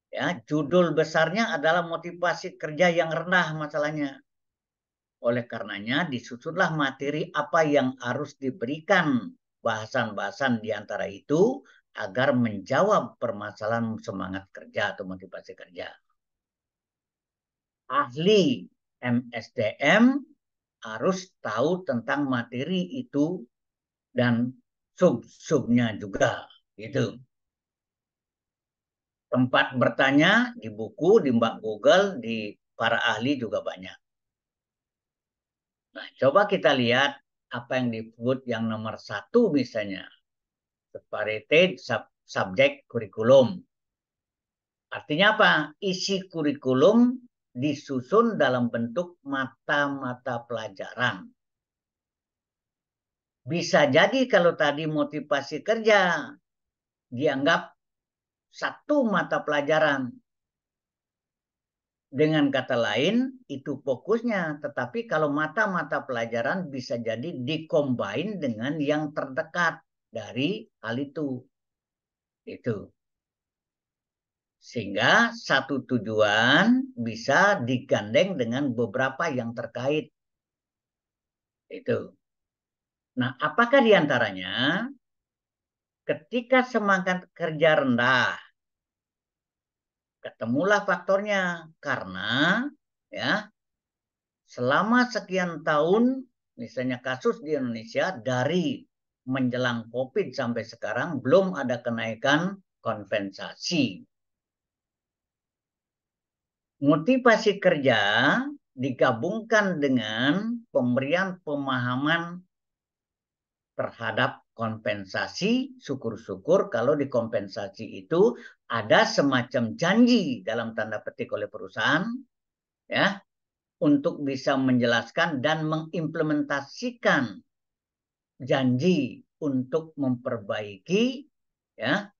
ya judul besarnya adalah motivasi kerja yang rendah masalahnya. Oleh karenanya disusunlah materi apa yang harus diberikan bahasan-bahasan di antara itu agar menjawab permasalahan semangat kerja atau motivasi kerja. Ahli MSDM harus tahu tentang materi itu dan sub-subnya juga. Gitu. Tempat bertanya di buku, di Mbak Google, di para ahli juga banyak. Nah, coba kita lihat apa yang disebut yang nomor 1 misalnya. Separated subjek kurikulum. Artinya apa? Isi kurikulum disusun dalam bentuk mata-mata pelajaran. Bisa jadi kalau tadi motivasi kerja dianggap satu mata pelajaran. Dengan kata lain, itu fokusnya. Tetapi kalau mata-mata pelajaran bisa jadi dikombin dengan yang terdekat dari hal itu. Itu. Sehingga satu tujuan bisa digandeng dengan beberapa yang terkait. Itu. Nah, apakah diantaranya ketika semangat kerja rendah, ketemulah faktornya karena ya selama sekian tahun, misalnya kasus di Indonesia dari menjelang COVID sampai sekarang belum ada kenaikan kompensasi. Motivasi kerja digabungkan dengan pemberian pemahaman terhadap kompensasi, syukur-syukur kalau di kompensasi itu ada semacam janji dalam tanda petik oleh perusahaan ya untuk bisa menjelaskan dan mengimplementasikan janji untuk memperbaiki ya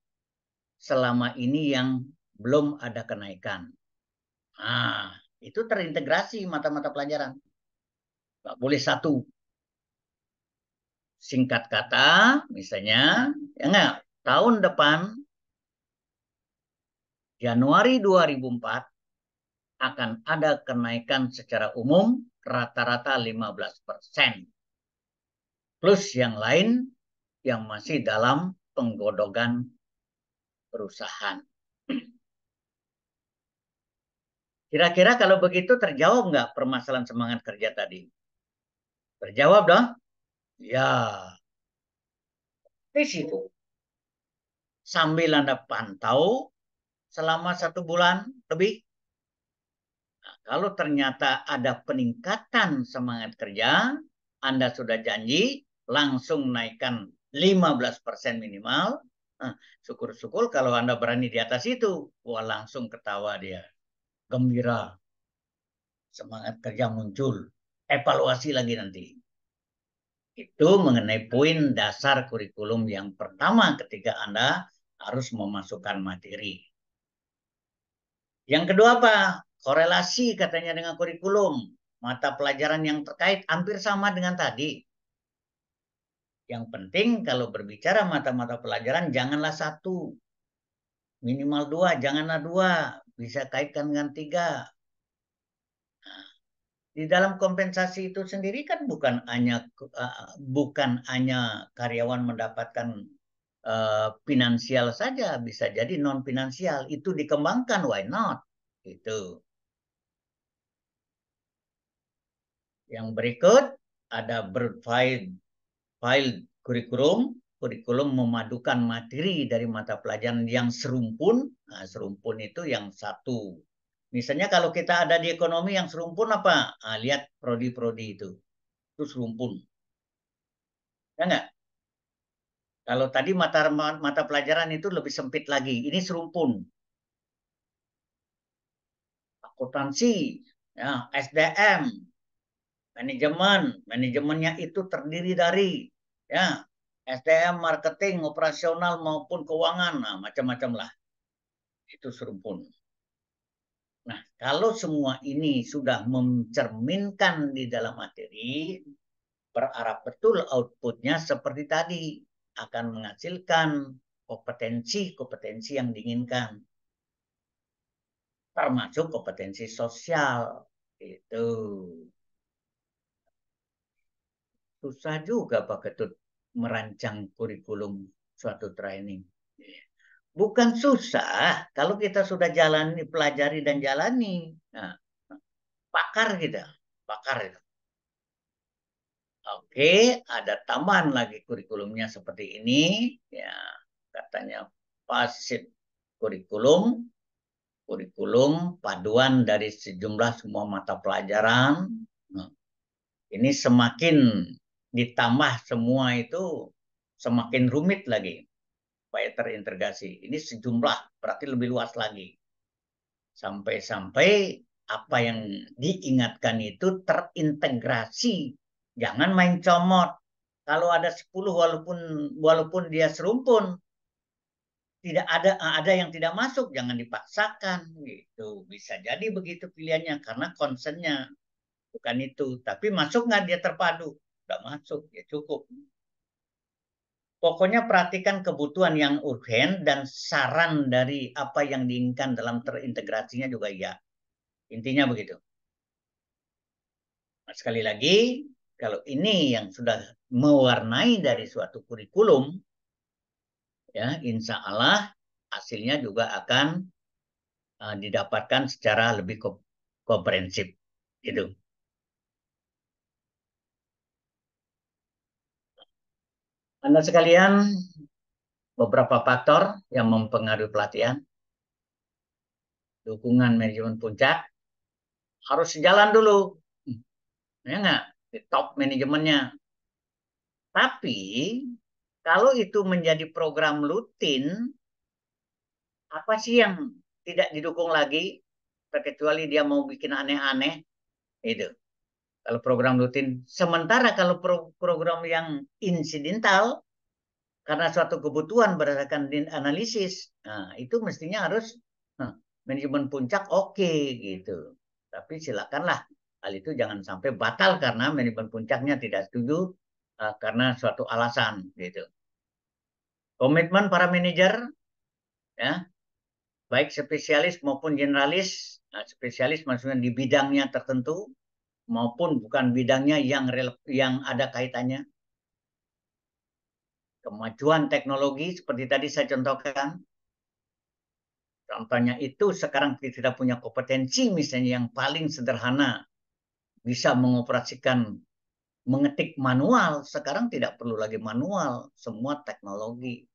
selama ini yang belum ada kenaikan. Nah, itu terintegrasi mata-mata pelajaran. Nggak boleh satu. Singkat kata, misalnya, ya enggak, tahun depan, Januari 2004, akan ada kenaikan secara umum rata-rata 15%. Plus yang lain yang masih dalam penggodogan perusahaan. Kira-kira kalau begitu terjawab nggak permasalahan semangat kerja tadi? Terjawab dong? Ya, di situ. Sambil Anda pantau selama 1 bulan lebih. Nah, kalau ternyata ada peningkatan semangat kerja, Anda sudah janji langsung naikkan 15% minimal. Nah, syukur-syukur kalau Anda berani di atas itu. Wah, langsung ketawa dia. Gembira. Semangat kerja muncul. Evaluasi lagi nanti. Itu mengenai poin dasar kurikulum yang pertama ketika Anda harus memasukkan materi. Yang kedua apa? Korelasi katanya dengan kurikulum. Mata pelajaran yang terkait hampir sama dengan tadi. Yang penting kalau berbicara mata-mata pelajaran janganlah satu. Minimal dua, janganlah dua. Bisa kaitkan dengan tiga. Di dalam kompensasi itu sendiri kan bukan hanya karyawan mendapatkan finansial saja, bisa jadi non finansial. Itu dikembangkan, why not? Itu. Yang berikut ada file kurikulum. Kurikulum memadukan materi dari mata pelajaran yang serumpun. Nah, serumpun itu yang satu. Misalnya kalau kita ada di ekonomi yang serumpun apa? Nah, lihat prodi-prodi itu. Itu serumpun. Ya enggak? Kalau tadi mata pelajaran itu lebih sempit lagi. Ini serumpun. Akuntansi, ya, SDM, manajemennya itu terdiri dari ya SDM, marketing, operasional maupun keuangan, nah macam-macam lah. Itu serumpun. Nah, kalau semua ini sudah mencerminkan di dalam materi, berarah betul outputnya seperti tadi akan menghasilkan kompetensi-kompetensi yang diinginkan, termasuk kompetensi sosial. Itu susah juga Pak Ketut merancang kurikulum suatu training. Bukan susah kalau kita sudah jalani, pelajari dan jalani. Nah, pakar kita, pakar itu. Oke, ada tambahan lagi kurikulumnya seperti ini. Ya, katanya pasit kurikulum, kurikulum paduan dari sejumlah semua mata pelajaran. Nah, ini semakin ditambah semua itu semakin rumit lagi supaya terintegrasi. Ini sejumlah berarti lebih luas lagi. Sampai-sampai apa yang diingatkan itu terintegrasi. Jangan main comot. Kalau ada 10 walaupun dia serumpun, ada yang tidak masuk, jangan dipaksakan gitu. Bisa jadi begitu pilihannya karena concernnya bukan itu. Tapi masuk nggak dia terpadu? Nggak masuk, ya cukup. Pokoknya perhatikan kebutuhan yang urgen dan saran dari apa yang diinginkan dalam terintegrasinya juga ya. Intinya begitu. Nah, sekali lagi, kalau ini yang sudah mewarnai dari suatu kurikulum, ya insya Allah hasilnya juga akan didapatkan secara lebih komprehensif. Itu. Anda sekalian, beberapa faktor yang mempengaruhi pelatihan, dukungan manajemen puncak harus sejalan dulu, ya nggak, di top manajemennya. Tapi kalau itu menjadi program rutin, apa sih yang tidak didukung lagi, terkecuali dia mau bikin aneh-aneh, itu. Kalau program rutin, sementara kalau program yang insidental, karena suatu kebutuhan berdasarkan analisis, nah, itu mestinya harus nah, manajemen puncak oke gitu. Tapi silakanlah hal itu jangan sampai batal karena manajemen puncaknya tidak setuju karena suatu alasan gitu. Komitmen para manajer ya, baik spesialis maupun generalis, nah, spesialis maksudnya di bidangnya tertentu maupun bukan bidangnya yang ada kaitannya. Kemajuan teknologi seperti tadi saya contohkan, contohnya itu sekarang kita punya kompetensi misalnya yang paling sederhana bisa mengoperasikan mengetik manual, sekarang tidak perlu lagi manual, semua teknologi.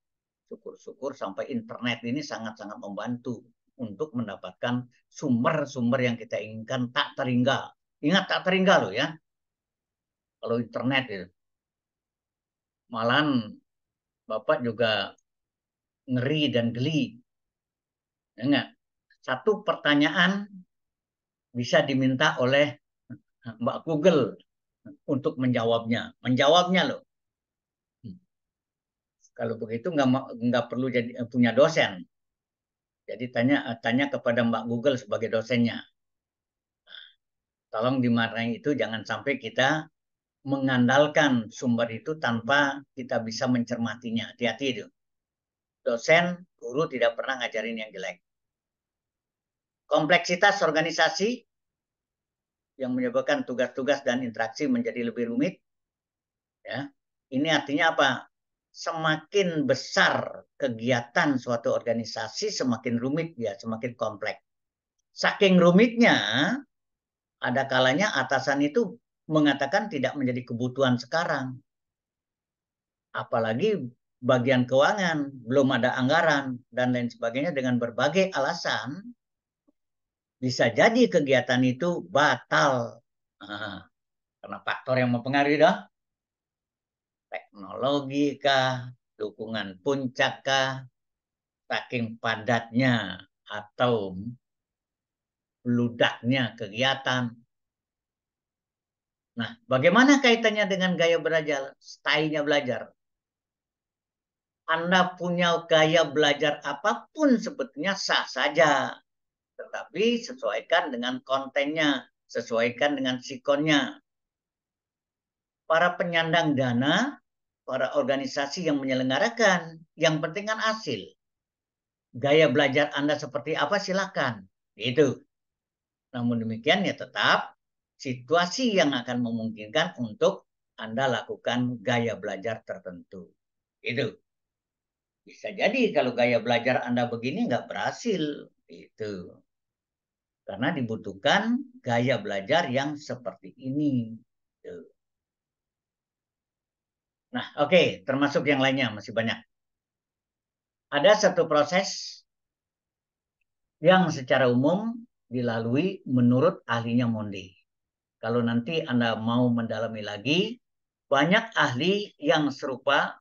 Syukur-syukur sampai internet ini sangat-sangat membantu untuk mendapatkan sumber-sumber yang kita inginkan tak terhingga. Ingat tak terhingga loh ya, kalau internet itu. Malahan Bapak juga ngeri dan geli. Enggak. Satu pertanyaan bisa diminta oleh Mbak Google untuk menjawabnya. Menjawabnya loh. Kalau begitu nggak perlu jadi punya dosen. Jadi tanya kepada Mbak Google sebagai dosennya. Tolong dimarahin itu jangan sampai kita mengandalkan sumber itu tanpa kita bisa mencermatinya. Hati-hati itu. Dosen, guru tidak pernah ngajarin yang jelek. Kompleksitas organisasi yang menyebabkan tugas-tugas dan interaksi menjadi lebih rumit. Ya, ini artinya apa? Semakin besar kegiatan suatu organisasi, semakin rumit ya, semakin kompleks. Saking rumitnya, ada kalanya atasan itu mengatakan tidak menjadi kebutuhan sekarang. Apalagi bagian keuangan, belum ada anggaran, dan lain sebagainya dengan berbagai alasan, bisa jadi kegiatan itu batal. Nah, karena faktor yang mempengaruhi dah, teknologi kah, dukungan puncak kah, saking padatnya atau beludaknya kegiatan. Nah, bagaimana kaitannya dengan gaya belajar, stylenya belajar? Anda punya gaya belajar apapun sebetulnya sah saja, tetapi sesuaikan dengan kontennya, sesuaikan dengan sikonnya. Para penyandang dana, para organisasi yang menyelenggarakan, yang penting kan hasil. Gaya belajar Anda seperti apa silakan. Itu. Namun demikian ya tetap situasi yang akan memungkinkan untuk Anda lakukan gaya belajar tertentu. Itu. Bisa jadi kalau gaya belajar Anda begini nggak berhasil. Itu. Karena dibutuhkan gaya belajar yang seperti ini. Itu. Nah, oke, termasuk yang lainnya masih banyak. Ada satu proses yang secara umum dilalui menurut ahlinya Monde. Kalau nanti Anda mau mendalami lagi, banyak ahli yang serupa,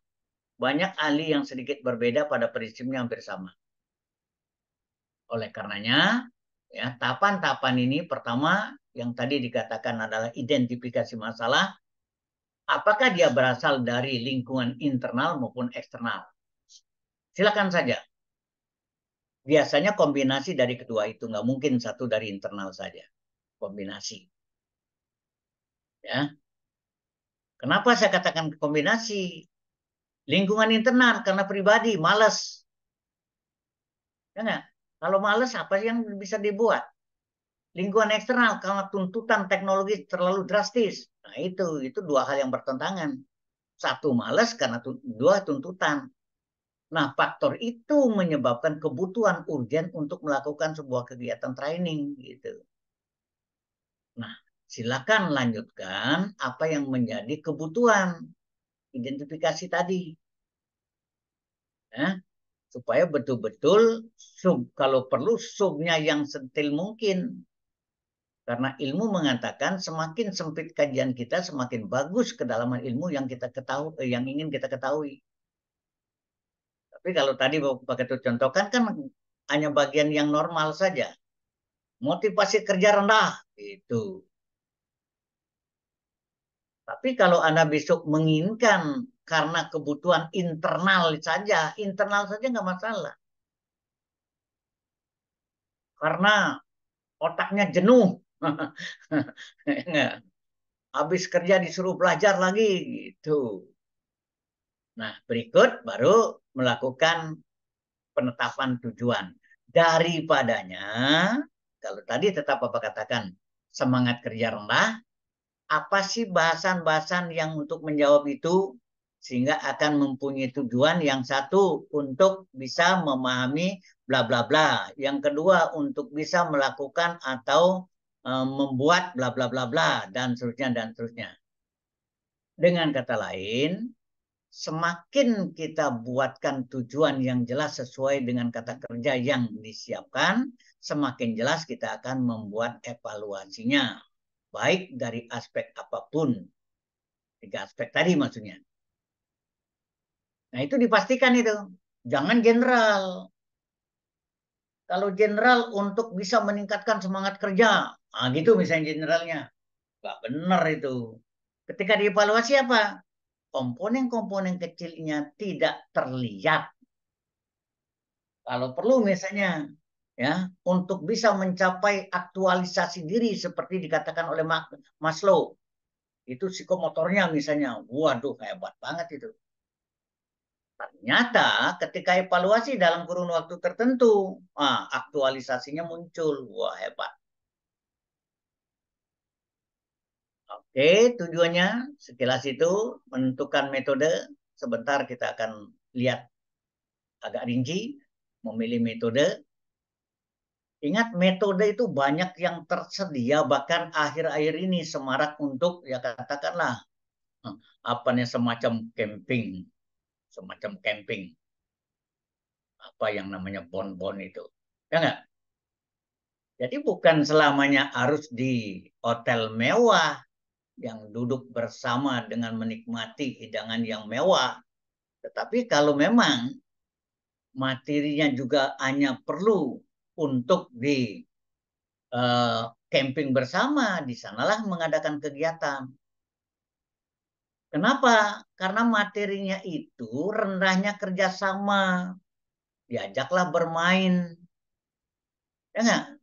banyak ahli yang sedikit berbeda pada prinsipnya hampir sama. Oleh karenanya, ya, tahapan-tahapan ini pertama yang tadi dikatakan adalah identifikasi masalah, apakah dia berasal dari lingkungan internal maupun eksternal. Silakan saja. Biasanya kombinasi dari kedua itu, nggak mungkin satu dari internal saja. Kombinasi. Ya. Kenapa saya katakan kombinasi? Lingkungan internal karena pribadi malas. Ya nggak? Kalau malas apa yang bisa dibuat? Lingkungan eksternal karena tuntutan teknologi terlalu drastis. Nah, itu dua hal yang bertentangan. Satu malas karena dua tuntutan. Nah, faktor itu menyebabkan kebutuhan urgen untuk melakukan sebuah kegiatan training gitu. Nah, silakan lanjutkan apa yang menjadi kebutuhan identifikasi tadi. Ya, supaya betul-betul sub, kalau perlu subnya yang sentil mungkin. Karena ilmu mengatakan semakin sempit kajian kita, semakin bagus kedalaman ilmu yang kita ketahui, yang ingin kita ketahui. Tapi kalau tadi pakai contohkan kan hanya bagian yang normal saja. Motivasi kerja rendah, itu. Tapi kalau Anda besok menginginkan karena kebutuhan internal saja nggak masalah. Karena otaknya jenuh. Habis kerja disuruh belajar lagi, gitu. Nah, berikut baru melakukan penetapan tujuan. Daripadanya, kalau tadi tetap Bapak katakan semangat kerja rendah, apa sih bahasan-bahasan yang untuk menjawab itu sehingga akan mempunyai tujuan yang satu untuk bisa memahami bla bla bla, yang kedua untuk bisa melakukan atau membuat bla bla bla bla dan seterusnya dan seterusnya. Dengan kata lain, semakin kita buatkan tujuan yang jelas sesuai dengan kata kerja yang disiapkan, semakin jelas kita akan membuat evaluasinya. Baik dari aspek apapun. Tiga aspek tadi maksudnya. Nah itu dipastikan itu. Jangan general. Kalau general untuk bisa meningkatkan semangat kerja. Nah gitu misalnya generalnya. Gak benar itu. Ketika dievaluasi apa? Komponen-komponen kecilnya tidak terlihat. Kalau perlu misalnya ya untuk bisa mencapai aktualisasi diri seperti dikatakan oleh Maslow, itu psikomotornya misalnya, waduh hebat banget itu. Ternyata ketika evaluasi dalam kurun waktu tertentu, aktualisasinya muncul, wah hebat. Oke, tujuannya sekilas itu menentukan metode. Sebentar kita akan lihat agak rinci, memilih metode. Ingat metode itu banyak yang tersedia, bahkan akhir-akhir ini semarak untuk ya katakanlah apa nih semacam camping, apa yang namanya bon-bon itu, ya nggak? Jadi bukan selamanya harus di hotel mewah yang duduk bersama dengan menikmati hidangan yang mewah, tetapi kalau memang materinya juga hanya perlu untuk di camping bersama, di sanalah mengadakan kegiatan. Kenapa? Karena materinya itu rendahnya kerjasama. Diajaklah bermain. Ya nggak?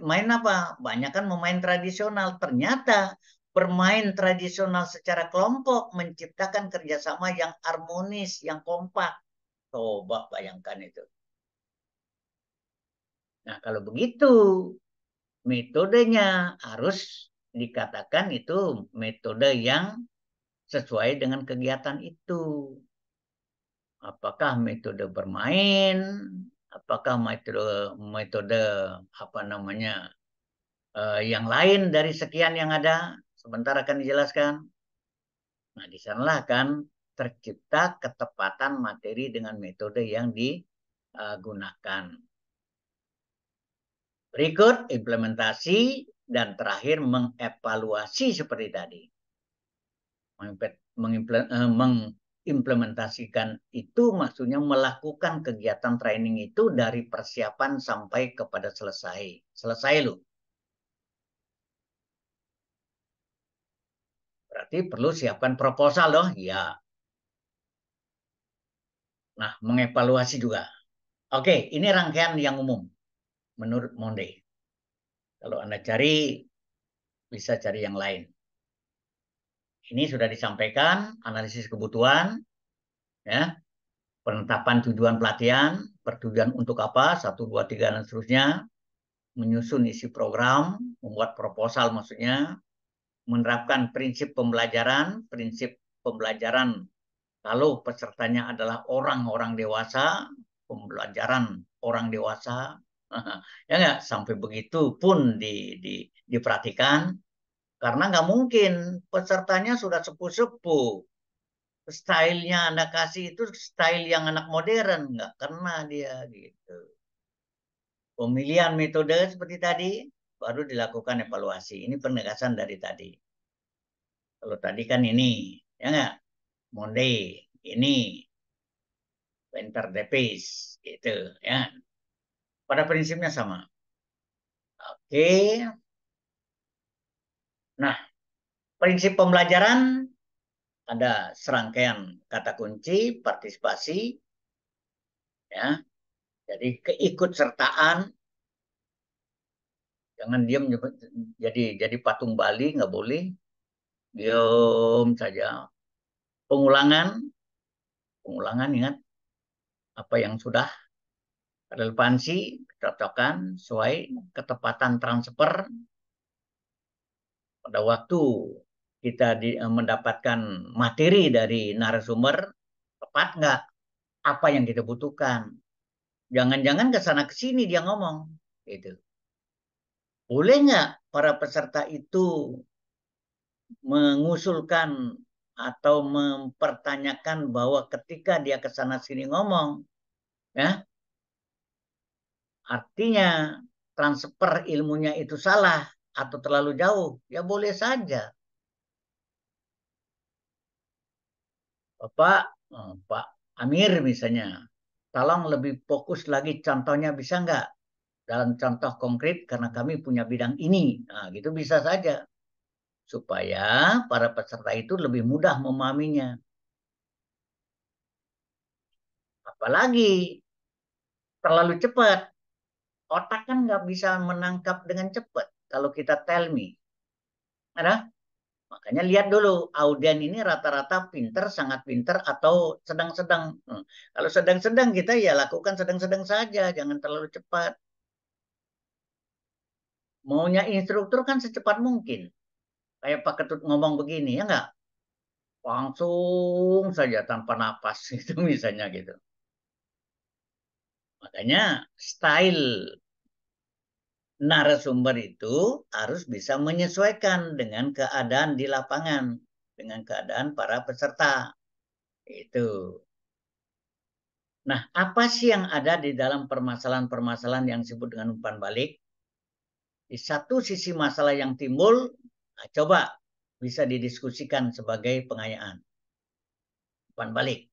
Main apa? Banyak kan memain tradisional. Ternyata bermain tradisional secara kelompok menciptakan kerjasama yang harmonis, yang kompak. Coba bayangkan itu. Nah, kalau begitu, metodenya harus dikatakan itu metode yang sesuai dengan kegiatan itu. Apakah metode bermain, apakah metode metode apa namanya yang lain dari sekian yang ada, sebentar akan dijelaskan. Nah, di sanalah kan tercipta ketepatan materi dengan metode yang digunakan. Berikut implementasi dan terakhir mengevaluasi seperti tadi. Mengimplementasikan itu maksudnya melakukan kegiatan training itu dari persiapan sampai kepada selesai. Selesai loh. Berarti perlu siapkan proposal loh. Ya. Nah, mengevaluasi juga. Oke, ini rangkaian yang umum menurut Monday. Kalau Anda cari, bisa cari yang lain. Ini sudah disampaikan, analisis kebutuhan, ya, penetapan tujuan pelatihan, pertujuan untuk apa, 1, 2, 3, dan seterusnya, menyusun isi program, membuat proposal maksudnya, menerapkan prinsip pembelajaran kalau pesertanya adalah orang-orang dewasa, pembelajaran orang dewasa, ya nggak sampai begitu pun diperhatikan, karena nggak mungkin pesertanya sudah sepuh-sepuh, stylenya Anda kasih itu style yang anak modern, nggak kena dia gitu. Pemilihan metode seperti tadi, baru dilakukan evaluasi. Ini penegasan dari tadi. Kalau tadi kan ini, ya nggak? Monday, ini Winter Days, gitu ya. Pada prinsipnya sama. Oke. Nah, prinsip pembelajaran ada serangkaian kata kunci, partisipasi, ya. Jadi keikutsertaan, jangan diam jadi patung Bali, nggak boleh. Diam saja. Pengulangan, pengulangan ingat apa yang sudah relevansi, kecocokan, sesuai ketepatan transfer pada waktu kita mendapatkan materi dari narasumber, tepat nggak apa yang kita butuhkan. Jangan-jangan ke sana ke sini dia ngomong, gitu. Boleh nggak para peserta itu mengusulkan atau mempertanyakan bahwa ketika dia ke sana sini ngomong, ya, artinya transfer ilmunya itu salah atau terlalu jauh, ya boleh saja. Bapak, Pak Amir misalnya, tolong lebih fokus lagi contohnya bisa nggak? Dalam contoh konkret karena kami punya bidang ini. Nah, gitu bisa saja. Supaya para peserta itu lebih mudah memahaminya. Apalagi terlalu cepat. Otak kan nggak bisa menangkap dengan cepat. Kalau kita tell me. Ada? Makanya lihat dulu, audien ini rata-rata pinter, sangat pinter, atau sedang-sedang. Kalau sedang-sedang kita ya lakukan sedang-sedang saja, jangan terlalu cepat. Maunya instruktur kan secepat mungkin. Kayak Pak Ketut ngomong begini, ya nggak? Langsung saja tanpa napas, itu misalnya gitu. Makanya style narasumber itu harus bisa menyesuaikan dengan keadaan di lapangan, dengan keadaan para peserta. Itu. Nah, apa sih yang ada di dalam permasalahan-permasalahan yang disebut dengan umpan balik? Di satu sisi masalah yang timbul, nah, coba bisa didiskusikan sebagai pengayaan. Umpan balik.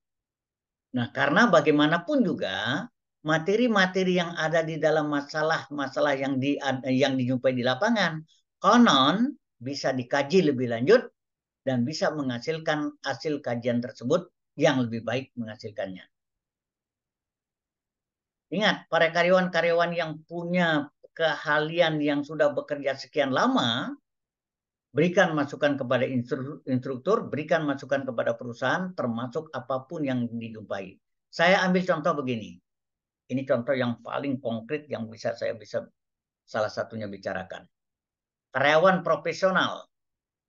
Nah, karena bagaimanapun juga materi-materi yang ada di dalam masalah-masalah yang dijumpai di lapangan, konon bisa dikaji lebih lanjut dan bisa menghasilkan hasil kajian tersebut yang lebih baik menghasilkannya. Ingat, para karyawan-karyawan yang punya keahlian yang sudah bekerja sekian lama, berikan masukan kepada instruktur, berikan masukan kepada perusahaan, termasuk apapun yang dijumpai. Saya ambil contoh begini. Ini contoh yang paling konkret yang saya bisa salah satunya bicarakan. Karyawan profesional,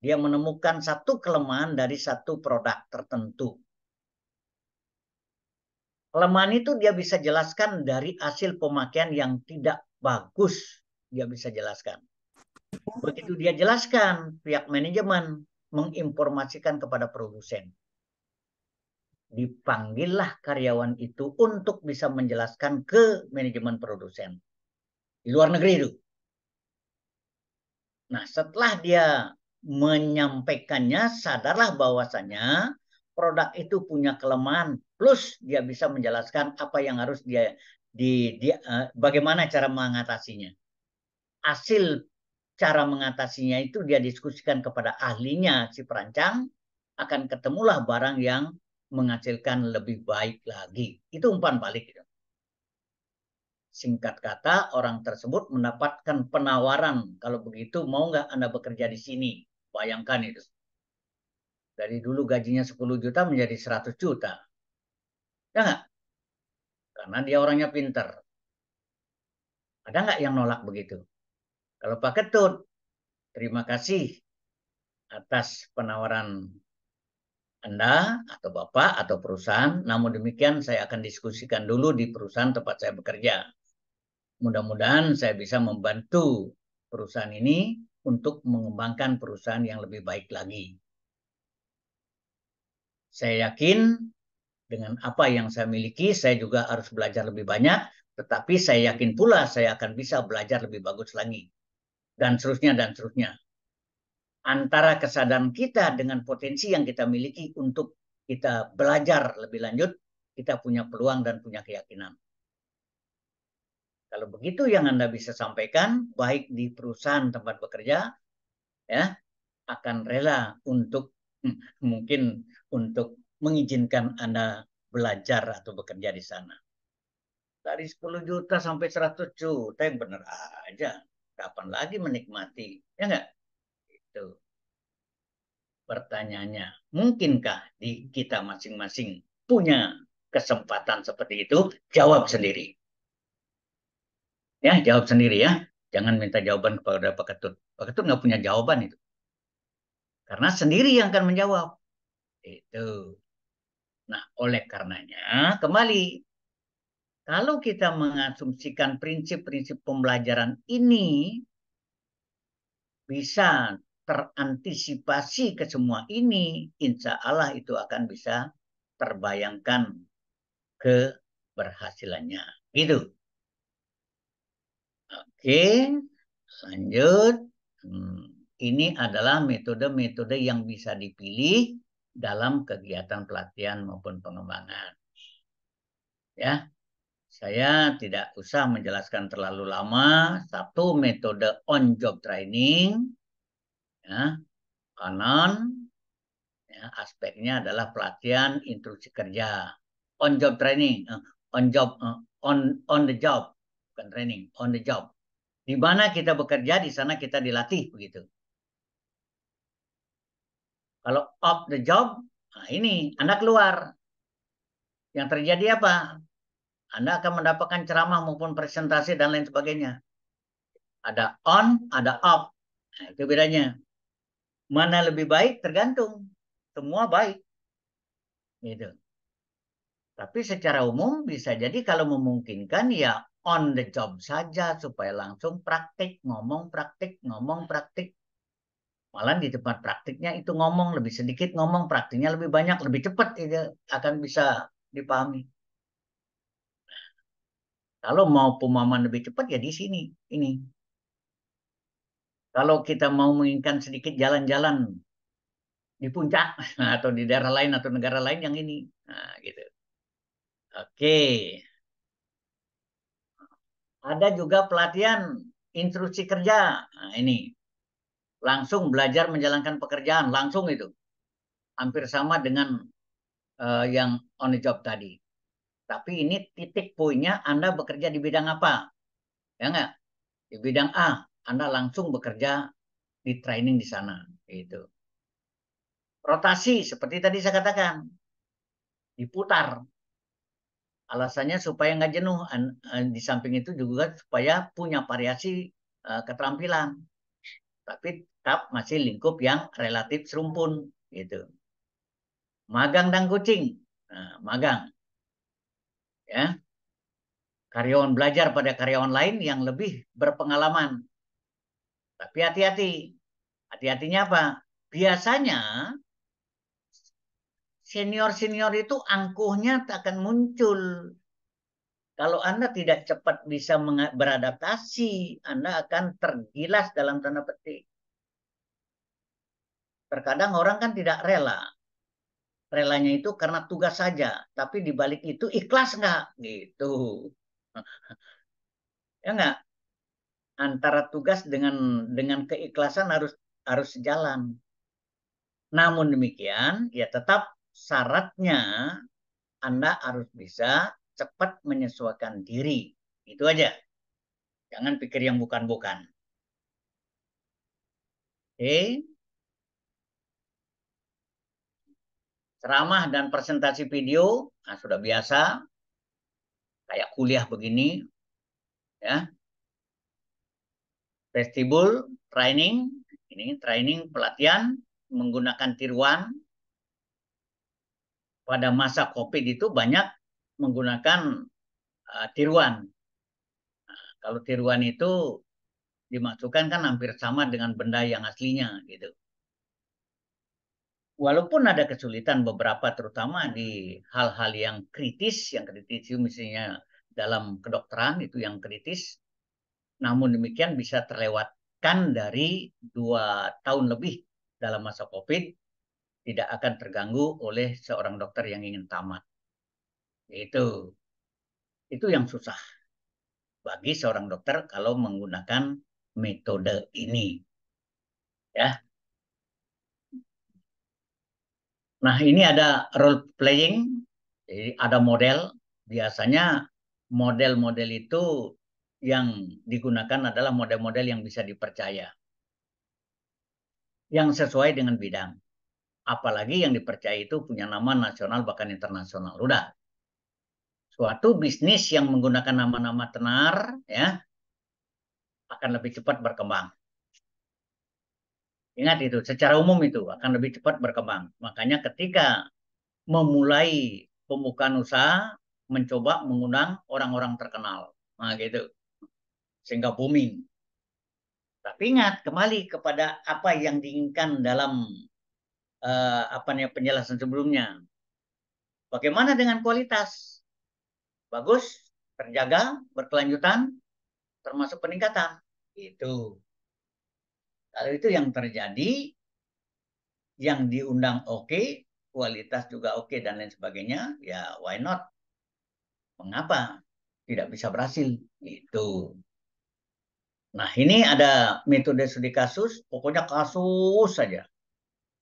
dia menemukan satu kelemahan dari satu produk tertentu. Kelemahan itu dia bisa jelaskan dari hasil pemakaian yang tidak bagus. Dia bisa jelaskan. Begitu dia jelaskan, pihak manajemen menginformasikan kepada produsen. Dipanggillah karyawan itu untuk bisa menjelaskan ke manajemen produsen. Di luar negeri itu. Nah, setelah dia menyampaikannya, sadarlah bahwasanya produk itu punya kelemahan, plus dia bisa menjelaskan apa yang harus bagaimana cara mengatasinya. Hasil cara mengatasinya itu dia diskusikan kepada ahlinya si perancang, akan ketemulah barang yang menghasilkan lebih baik lagi. Itu umpan balik. Singkat kata, orang tersebut mendapatkan penawaran. Kalau begitu, mau nggak Anda bekerja di sini? Bayangkan itu. Dari dulu gajinya 10 juta menjadi 100 juta. Ya nggak? Karena dia orangnya pinter. Ada nggak yang nolak begitu? Kalau Pak Ketut, terima kasih atas penawaran Anda atau Bapak atau perusahaan. Namun demikian saya akan diskusikan dulu di perusahaan tempat saya bekerja. Mudah-mudahan saya bisa membantu perusahaan ini untuk mengembangkan perusahaan yang lebih baik lagi. Saya yakin dengan apa yang saya miliki, saya juga harus belajar lebih banyak, tetapi saya yakin pula saya akan bisa belajar lebih bagus lagi. Dan seterusnya, dan seterusnya. Antara kesadaran kita dengan potensi yang kita miliki untuk kita belajar lebih lanjut, kita punya peluang dan punya keyakinan. Kalau begitu yang Anda bisa sampaikan, baik di perusahaan tempat bekerja, ya, akan rela untuk mungkin untuk mengizinkan Anda belajar atau bekerja di sana. Dari 10 juta sampai 100 juta yang benar aja. Kapan lagi menikmati? Ya enggak? Itu pertanyaannya. Mungkinkah di kita masing-masing punya kesempatan seperti itu? Jawab sendiri. Ya, jawab sendiri ya. Jangan minta jawaban kepada Pak Ketut. Pak Ketut nggak punya jawaban itu. Karena sendiri yang akan menjawab. Itu. Nah, oleh karenanya, kembali, kalau kita mengasumsikan prinsip-prinsip pembelajaran ini bisa terantisipasi ke semua ini, insya Allah itu akan bisa terbayangkan keberhasilannya. Gitu. Oke, lanjut. Ini adalah metode-metode yang bisa dipilih dalam kegiatan pelatihan maupun pengembangan. Ya, saya tidak usah menjelaskan terlalu lama. Satu, metode on-job training. Ya, kanan, ya, aspeknya adalah pelatihan instruksi kerja. On-job training, on the job, bukan training, on the job. Di mana kita bekerja, di sana kita dilatih begitu. Kalau off the job, nah ini Anda keluar. Yang terjadi apa? Anda akan mendapatkan ceramah maupun presentasi dan lain sebagainya. Ada on, ada off. Nah, itu bedanya. Mana lebih baik tergantung. Semua baik. Gitu. Tapi secara umum bisa jadi kalau memungkinkan ya on the job saja supaya langsung praktik, ngomong praktik. Malah di tempat praktiknya itu ngomong lebih sedikit, ngomong praktiknya lebih banyak, lebih cepat itu akan bisa dipahami. Kalau mau pemahaman lebih cepat ya di sini ini. Kalau kita mau menginginkan sedikit jalan-jalan di puncak atau di daerah lain atau negara lain yang ini, nah, gitu. Oke, ada juga pelatihan instruksi kerja. Nah, ini langsung belajar menjalankan pekerjaan langsung itu, hampir sama dengan yang on the job tadi. Tapi ini titik poinnya Anda bekerja di bidang apa, ya nggak? Di bidang A, Anda langsung bekerja di training di sana, itu. Rotasi seperti tadi saya katakan, diputar. Alasannya supaya nggak jenuh. Di samping itu juga supaya punya variasi keterampilan. Tapi tetap masih lingkup yang relatif serumpun. Gitu. Magang dan coaching. Nah, magang. Ya. Karyawan belajar pada karyawan lain yang lebih berpengalaman. Tapi hati-hati. Hati-hatinya apa? Biasanya senior-senior itu angkuhnya akan muncul. Kalau Anda tidak cepat bisa beradaptasi, Anda akan tergilas dalam tanda petik. Terkadang orang kan tidak rela. Relanya itu karena tugas saja. Tapi di balik itu ikhlas nggak? Gitu. Ya nggak? Antara tugas dengan keikhlasan harus sejalan. Namun demikian, ya tetap syaratnya Anda harus bisa cepat menyesuaikan diri. Itu aja. Jangan pikir yang bukan-bukan. Oke. Ceramah dan presentasi video, nah sudah biasa. Kayak kuliah begini, ya. Vestibul, training, ini training pelatihan menggunakan tiruan. Pada masa COVID itu banyak menggunakan tiruan. Kalau tiruan itu dimasukkan kan hampir sama dengan benda yang aslinya gitu. Walaupun ada kesulitan beberapa terutama di hal-hal yang kritis itu misalnya dalam kedokteran itu yang kritis, namun demikian bisa terlewatkan dari 2 tahun lebih dalam masa COVID tidak akan terganggu oleh seorang dokter yang ingin tamat. Itu yang susah bagi seorang dokter kalau menggunakan metode ini, ya. Nah, ini ada role playing, jadi ada model. Biasanya model-model itu yang digunakan adalah model-model yang bisa dipercaya, yang sesuai dengan bidang. Apalagi yang dipercaya itu punya nama nasional bahkan internasional. Udah, suatu bisnis yang menggunakan nama-nama tenar, ya, akan lebih cepat berkembang. Ingat itu, secara umum itu akan lebih cepat berkembang. Makanya ketika memulai pembukaan usaha, mencoba mengundang orang-orang terkenal. Nah, gitu. Sehingga booming. Tapi ingat kembali kepada apa yang diinginkan dalam apa nih penjelasan sebelumnya. Bagaimana dengan kualitas? Bagus, terjaga, berkelanjutan, termasuk peningkatan. Itu. Kalau itu yang terjadi, yang diundang oke, kualitas juga oke dan lain sebagainya, ya why not? Mengapa tidak bisa berhasil? Itu. Nah, ini ada metode studi kasus, pokoknya kasus saja.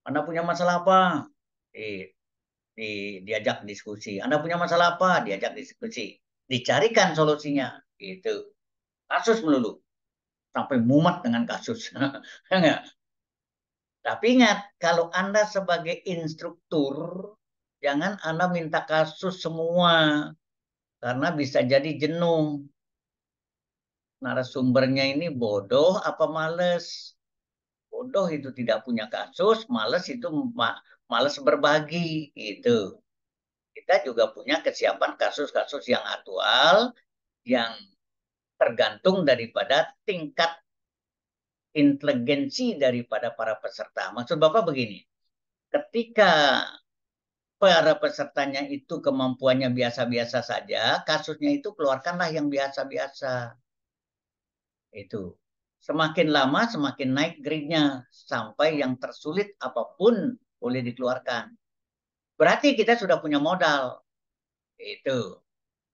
Anda punya masalah apa? Di, di, diajak diskusi. Anda punya masalah apa? Diajak diskusi. Dicarikan solusinya. Itu. Kasus melulu. Sampai mumet dengan kasus. Enggak. Tapi ingat, kalau Anda sebagai instruktur, jangan Anda minta kasus semua. Karena bisa jadi jenuh. Narasumbernya ini bodoh apa males? Bodoh itu tidak punya kasus, males itu males berbagi gitu. Kita juga punya kesiapan kasus-kasus yang aktual yang tergantung daripada tingkat inteligensi daripada para peserta. Maksud Bapak begini, ketika para pesertanya itu kemampuannya biasa-biasa saja, kasusnya itu keluarkanlah yang biasa-biasa. Itu. Semakin lama semakin naik grade-nya sampai yang tersulit apapun boleh dikeluarkan. Berarti kita sudah punya modal. Itu.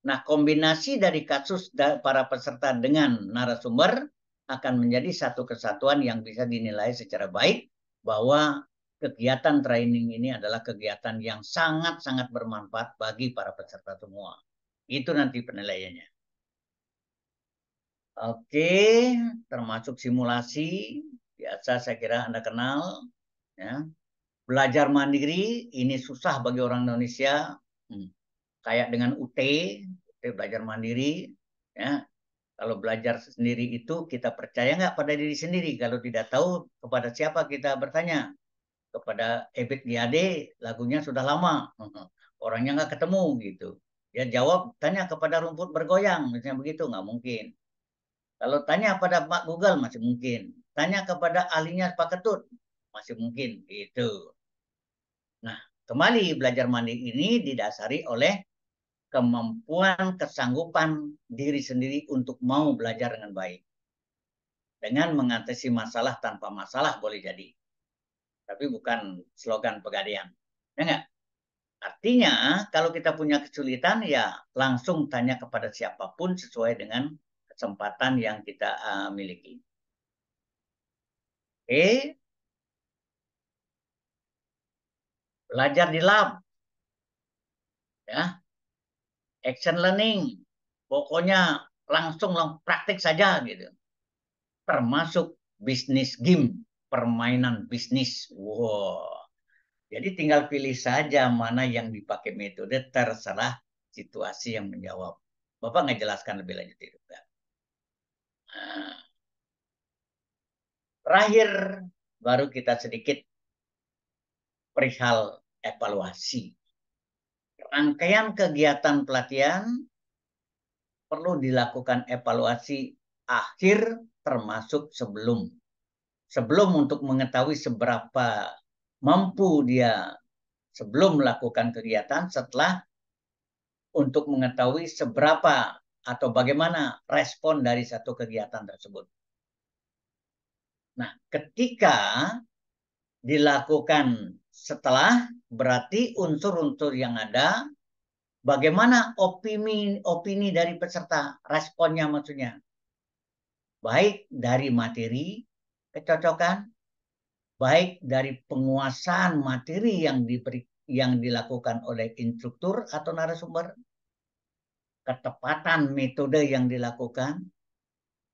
Nah, kombinasi dari kasus para peserta dengan narasumber akan menjadi satu kesatuan yang bisa dinilai secara baik bahwa kegiatan training ini adalah kegiatan yang sangat-sangat bermanfaat bagi para peserta semua. Itu nanti penilaiannya. Oke, termasuk simulasi. Biasa saya kira Anda kenal. Ya. Belajar mandiri, ini susah bagi orang Indonesia. Hmm. Kayak dengan UT belajar mandiri. Ya. Kalau belajar sendiri itu kita percaya nggak pada diri sendiri. Kalau tidak tahu kepada siapa kita bertanya. Kepada Ebit Giade, lagunya sudah lama. Orangnya nggak ketemu gitu. Dia jawab, tanya kepada rumput bergoyang. Misalnya begitu, nggak mungkin. Kalau tanya pada Pak Google masih mungkin. Tanya kepada ahlinya Pak Ketut masih mungkin. Itu. Nah, kembali belajar mandiri ini didasari oleh kemampuan, kesanggupan diri sendiri untuk mau belajar dengan baik. Dengan mengatasi masalah tanpa masalah boleh jadi. Tapi bukan slogan pegadaian. Ya enggak? Artinya, kalau kita punya kesulitan, ya langsung tanya kepada siapapun sesuai dengan kesempatan yang kita miliki. Oke, belajar di lab, ya, action learning. Pokoknya langsung praktek saja gitu. Termasuk bisnis game, permainan bisnis. Wow. Jadi tinggal pilih saja mana yang dipakai metode, terserah situasi yang menjawab. Bapak nggak jelaskan lebih lanjut itu. Nah, terakhir baru kita sedikit perihal evaluasi. Rangkaian kegiatan pelatihan perlu dilakukan evaluasi akhir termasuk sebelum. Sebelum untuk mengetahui seberapa mampu dia sebelum melakukan kegiatan, setelah untuk mengetahui seberapa atau bagaimana respon dari satu kegiatan tersebut. Nah, ketika dilakukan setelah, berarti unsur-unsur yang ada, bagaimana opini dari peserta, responnya maksudnya. Baik dari materi, kecocokan, baik dari penguasaan materi yang dilakukan oleh instruktur atau narasumber, ketepatan metode yang dilakukan,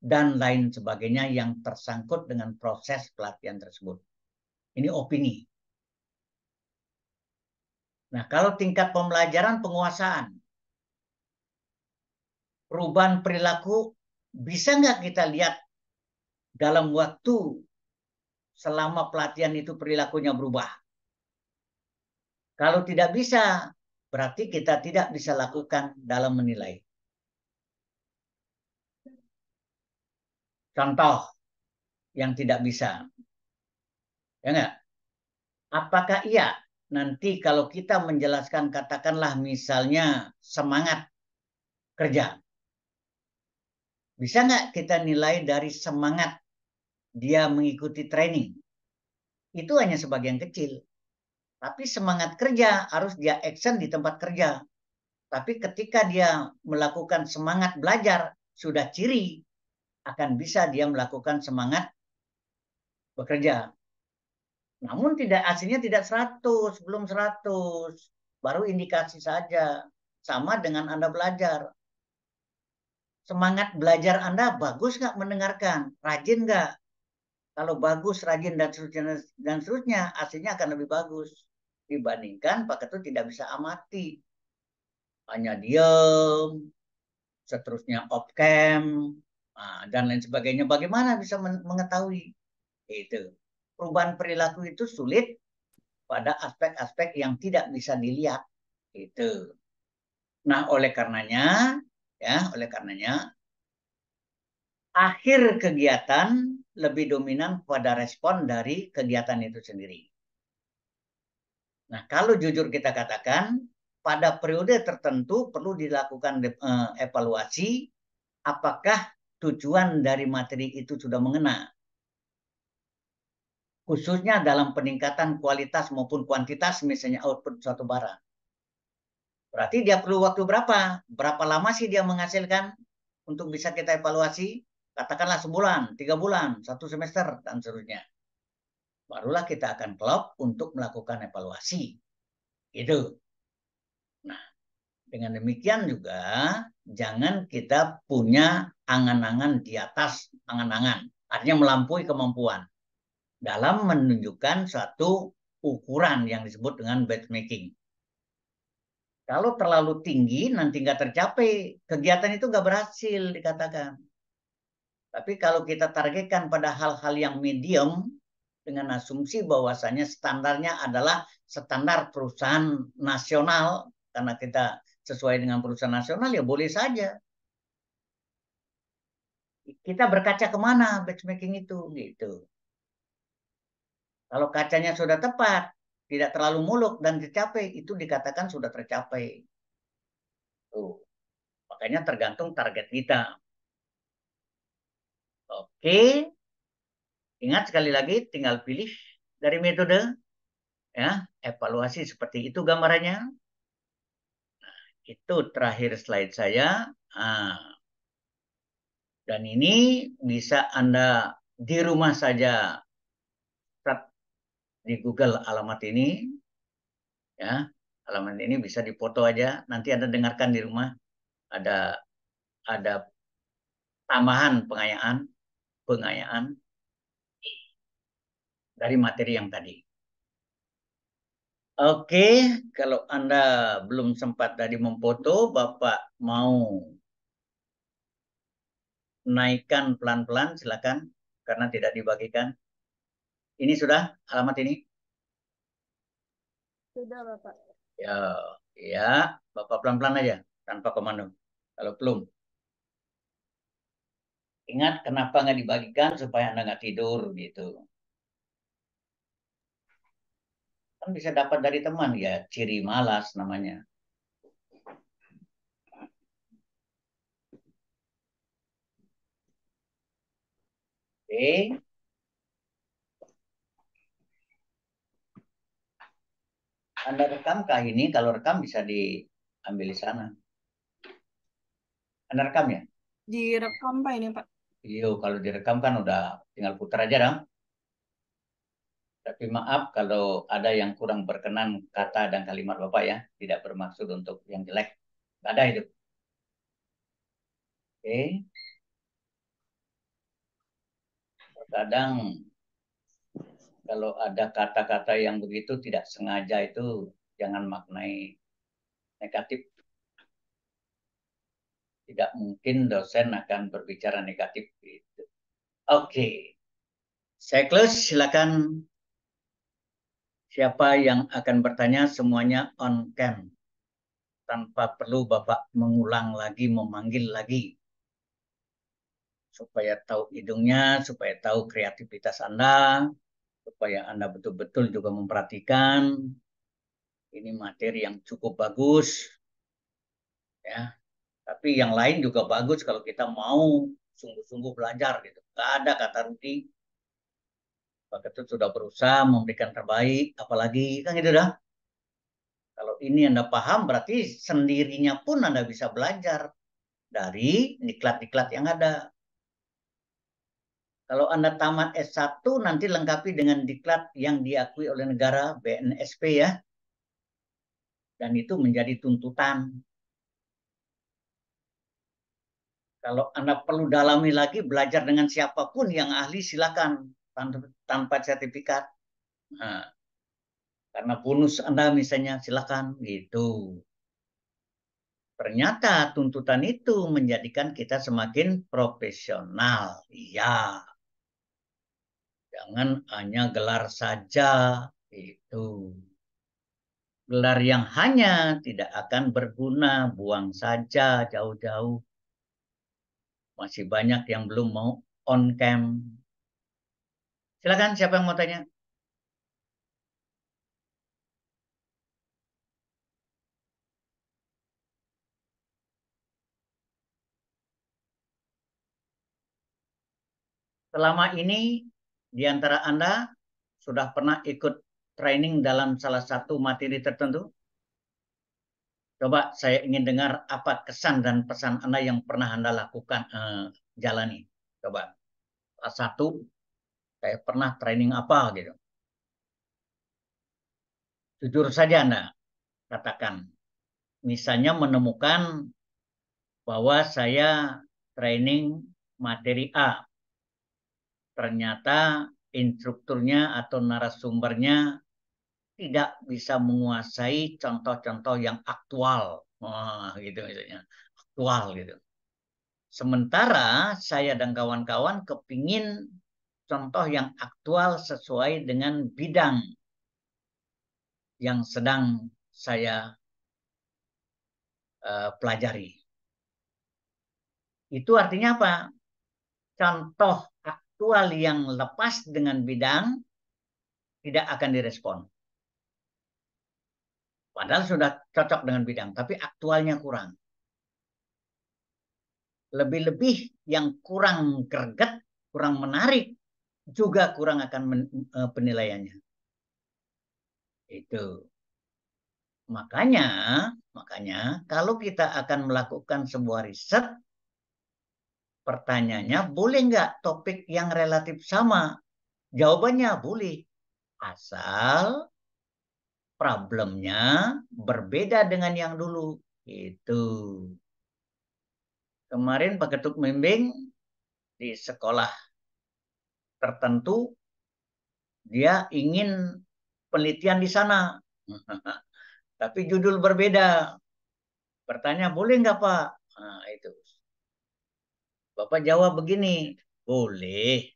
dan lain sebagainya yang tersangkut dengan proses pelatihan tersebut. Ini opini. Nah, kalau tingkat pembelajaran penguasaan, perubahan perilaku, bisa nggak kita lihat dalam waktu selama pelatihan itu perilakunya berubah? Kalau tidak bisa, berarti kita tidak bisa lakukan dalam menilai. Contoh yang tidak bisa, ya nggak? Apakah iya nanti kalau kita menjelaskan, katakanlah misalnya semangat kerja, bisa nggak kita nilai dari semangat dia mengikuti training? Itu hanya sebagian kecil. Tapi semangat kerja harus dia action di tempat kerja. Tapi ketika dia melakukan semangat belajar, sudah ciri akan bisa dia melakukan semangat bekerja. Namun tidak, aslinya tidak 100, belum 100. Baru indikasi saja. Sama dengan Anda belajar. Semangat belajar Anda bagus nggak mendengarkan? Rajin nggak? Kalau bagus, rajin, dan seterusnya, aslinya akan lebih bagus. Dibandingkan Pak Ketut tidak bisa amati. Hanya diem, seterusnya off cam, dan lain sebagainya. Bagaimana bisa mengetahui? Itu. Perubahan perilaku itu sulit pada aspek-aspek yang tidak bisa dilihat. Itu. Nah, oleh karenanya, akhir kegiatan lebih dominan pada respon dari kegiatan itu sendiri. Nah, kalau jujur kita katakan, pada periode tertentu perlu dilakukan evaluasi apakah tujuan dari materi itu sudah mengena. Khususnya dalam peningkatan kualitas maupun kuantitas, misalnya output suatu barang. Berarti dia perlu waktu berapa? Berapa lama sih dia menghasilkan untuk bisa kita evaluasi? Katakanlah sebulan, 3 bulan, 1 semester, dan seterusnya. Barulah kita akan klop untuk melakukan evaluasi. Itu. Nah, dengan demikian juga, jangan kita punya angan-angan di atas angan-angan. Artinya melampaui kemampuan dalam menunjukkan suatu ukuran yang disebut dengan benchmarking. Kalau terlalu tinggi, nanti nggak tercapai. Kegiatan itu nggak berhasil dikatakan. Tapi kalau kita targetkan pada hal-hal yang medium, dengan asumsi bahwasanya standarnya adalah standar perusahaan nasional, karena kita sesuai dengan perusahaan nasional, ya boleh saja. Kita berkaca kemana benchmarking itu, gitu. Kalau kacanya sudah tepat, tidak terlalu muluk dan tercapai, itu dikatakan sudah tercapai. Tuh. Makanya tergantung target kita. Oke, ingat sekali lagi, tinggal pilih dari metode, ya, evaluasi seperti itu gambarannya. Itu terakhir slide saya. Nah, dan ini bisa Anda di rumah saja di Google alamat ini, ya, alamat ini bisa dipoto aja. Nanti Anda dengarkan di rumah. Ada tambahan pengayaan dari materi yang tadi. Oke, kalau Anda belum sempat tadi memfoto, Bapak mau naikkan pelan-pelan, silakan, karena tidak dibagikan. Ini sudah alamat ini? Sudah, Bapak. Ya, ya, Bapak pelan-pelan aja, tanpa komando. Kalau belum, ingat kenapa nggak dibagikan supaya Anda nggak tidur gitu. Kan bisa dapat dari teman, ya ciri malas namanya. Oke, Anda rekamkah ini? Kalau rekam bisa diambil di sana. Anda rekam ya? Direkam Pak ini, Pak. Iya, kalau direkam kan udah tinggal putar aja dong. Tapi maaf kalau ada yang kurang berkenan kata dan kalimat Bapak ya. Tidak bermaksud untuk yang jelek. Nggak ada itu. Oke. Terkadang kalau ada kata-kata yang begitu tidak sengaja itu jangan maknai negatif. Tidak mungkin dosen akan berbicara negatif gitu. Oke. Saya close, silakan. Siapa yang akan bertanya semuanya on cam. Tanpa perlu Bapak mengulang lagi, memanggil lagi. Supaya tahu hidungnya, supaya tahu kreativitas Anda, supaya Anda betul-betul juga memperhatikan. Ini materi yang cukup bagus, ya. Tapi yang lain juga bagus kalau kita mau sungguh-sungguh belajar gitu. Gak ada kata rugi. Pak Ketut sudah berusaha memberikan terbaik, apalagi kan gitu dah. Kalau ini Anda paham, berarti sendirinya pun Anda bisa belajar dari diklat-diklat yang ada. Kalau Anda tamat S1, nanti lengkapi dengan diklat yang diakui oleh negara, BNSP ya. Dan itu menjadi tuntutan. Kalau Anda perlu dalami lagi, belajar dengan siapapun yang ahli, silakan. Tanpa sertifikat. Nah, karena bonus Anda misalnya, silakan. Gitu. Ternyata tuntutan itu menjadikan kita semakin profesional. Iya. Jangan hanya gelar saja. Itu. Gelar yang hanya tidak akan berguna, buang saja jauh-jauh. Masih banyak yang belum mau on cam. Silakan siapa yang mau tanya? Selama ini di antara Anda sudah pernah ikut training dalam salah satu materi tertentu? Coba saya ingin dengar apa kesan dan pesan Anda yang pernah Anda lakukan, jalani. Coba. Salah satu, saya pernah training apa gitu. Jujur saja Anda katakan. Misalnya menemukan bahwa saya training materi A. Ternyata instrukturnya atau narasumbernya tidak bisa menguasai contoh-contoh yang aktual. Wah, gitu misalnya. Aktual gitu. Sementara saya dan kawan-kawan kepingin contoh yang aktual sesuai dengan bidang yang sedang saya pelajari. Itu artinya apa? Contoh aktual yang lepas dengan bidang tidak akan direspon. Padahal sudah cocok dengan bidang, tapi aktualnya kurang. Lebih-lebih yang kurang greget, kurang menarik, juga kurang akan penilaiannya. Itu. Makanya, makanya kalau kita akan melakukan sebuah riset, pertanyaannya boleh nggak topik yang relatif sama? Jawabannya boleh. Asal problemnya berbeda dengan yang dulu. Itu. Kemarin Pak Ketuk membimbing di sekolah tertentu, dia ingin penelitian di sana. Tapi judul berbeda. Bertanya, boleh nggak Pak? Nah, itu. Bapak jawab begini, boleh.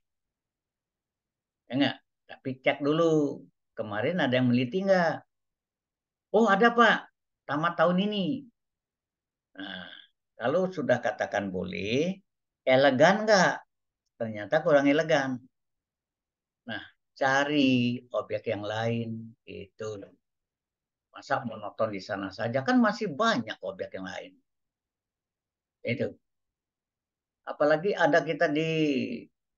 Ya enggak? Tapi cek dulu, kemarin ada yang meneliti nggak? Oh ada Pak, tamat tahun ini. Nah, kalau sudah katakan boleh, elegan nggak? Ternyata kurang elegan. Nah, cari objek yang lain. Itu. Masa monoton di sana saja? Kan masih banyak objek yang lain. Itu. Apalagi ada kita di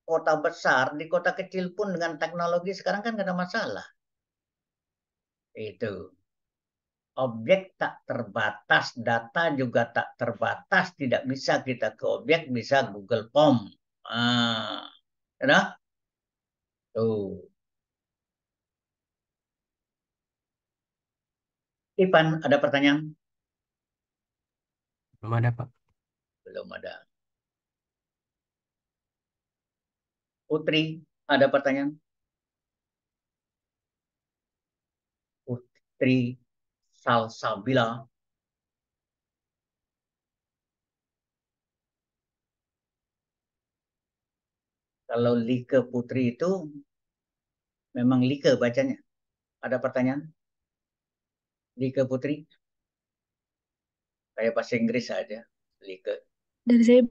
kota besar, di kota kecil pun dengan teknologi sekarang kan nggak ada masalah. Itu. Objek tak terbatas, data juga tak terbatas, tidak bisa kita ke objek, bisa Google Form. Ah, ya, tuh. Ipan, ada pertanyaan? Belum ada, Pak. Belum ada. Putri, ada pertanyaan? Putri Salsabila. Kalau Like Putri itu memang Like bacanya. Ada pertanyaan? Like Putri? Kayak bahasa Inggris aja. Like. Dari saya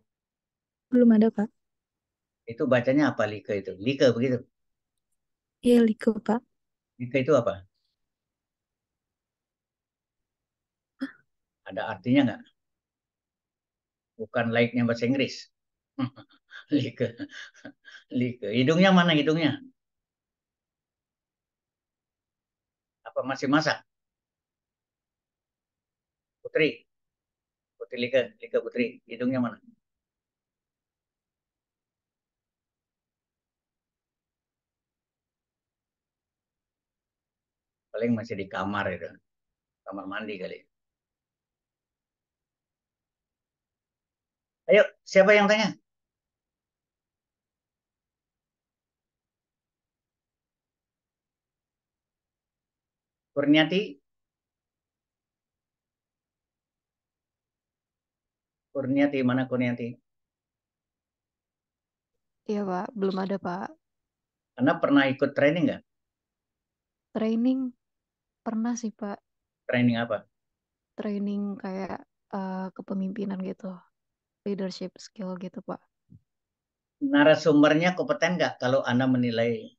belum ada, Pak. Itu bacanya apa Like itu? Like begitu. Iya, Liko, Pak. Like itu apa? Ada artinya nggak? Bukan like-nya bahasa Inggris. Like. Like. Hidungnya mana hidungnya? Apa masih masak? Putri. Putri Like. Like Putri. Hidungnya mana? Paling masih di kamar itu. Kamar mandi kali. Ayo, siapa yang tanya? Kurniati? Kurniati, mana Kurniati? Iya Pak, belum ada Pak. Anda pernah ikut training nggak? Training pernah sih Pak. Training apa? Training kayak kepemimpinan gitu, leadership skill gitu Pak. Narasumbernya kompeten nggak kalau Anda menilai?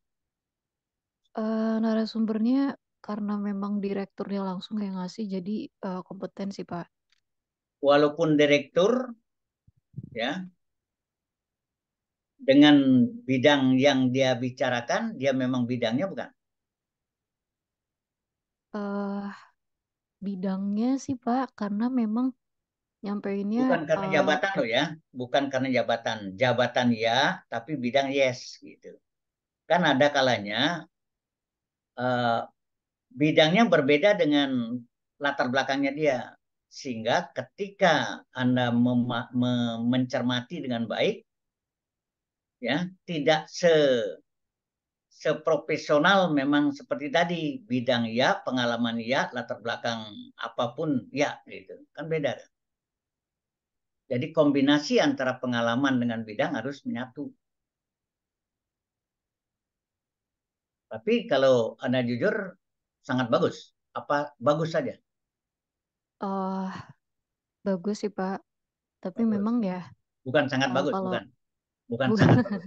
Narasumbernya karena memang direkturnya langsung yang ngasih, jadi kompetensi Pak. Walaupun direktur, ya, dengan bidang yang dia bicarakan, dia memang bidangnya bukan? eh Bidangnya sih Pak, karena memang nyampeinnya Bukan karena jabatan loh ya, bukan karena jabatan. Jabatan ya, tapi bidang yes gitu. Kan ada kalanya eh, bidangnya berbeda dengan latar belakangnya dia. Sehingga ketika Anda mencermati dengan baik, ya tidak seprofesional memang seperti tadi, bidang ya, pengalaman ya, latar belakang apapun ya gitu. Kan beda. Jadi kombinasi antara pengalaman dengan bidang harus menyatu. Tapi kalau Anda jujur sangat bagus. Apa bagus saja? eh bagus sih Pak. Tapi Bagus. memang ya Bukan sangat bagus, kalau bukan. Bukan bu- sangat bagus.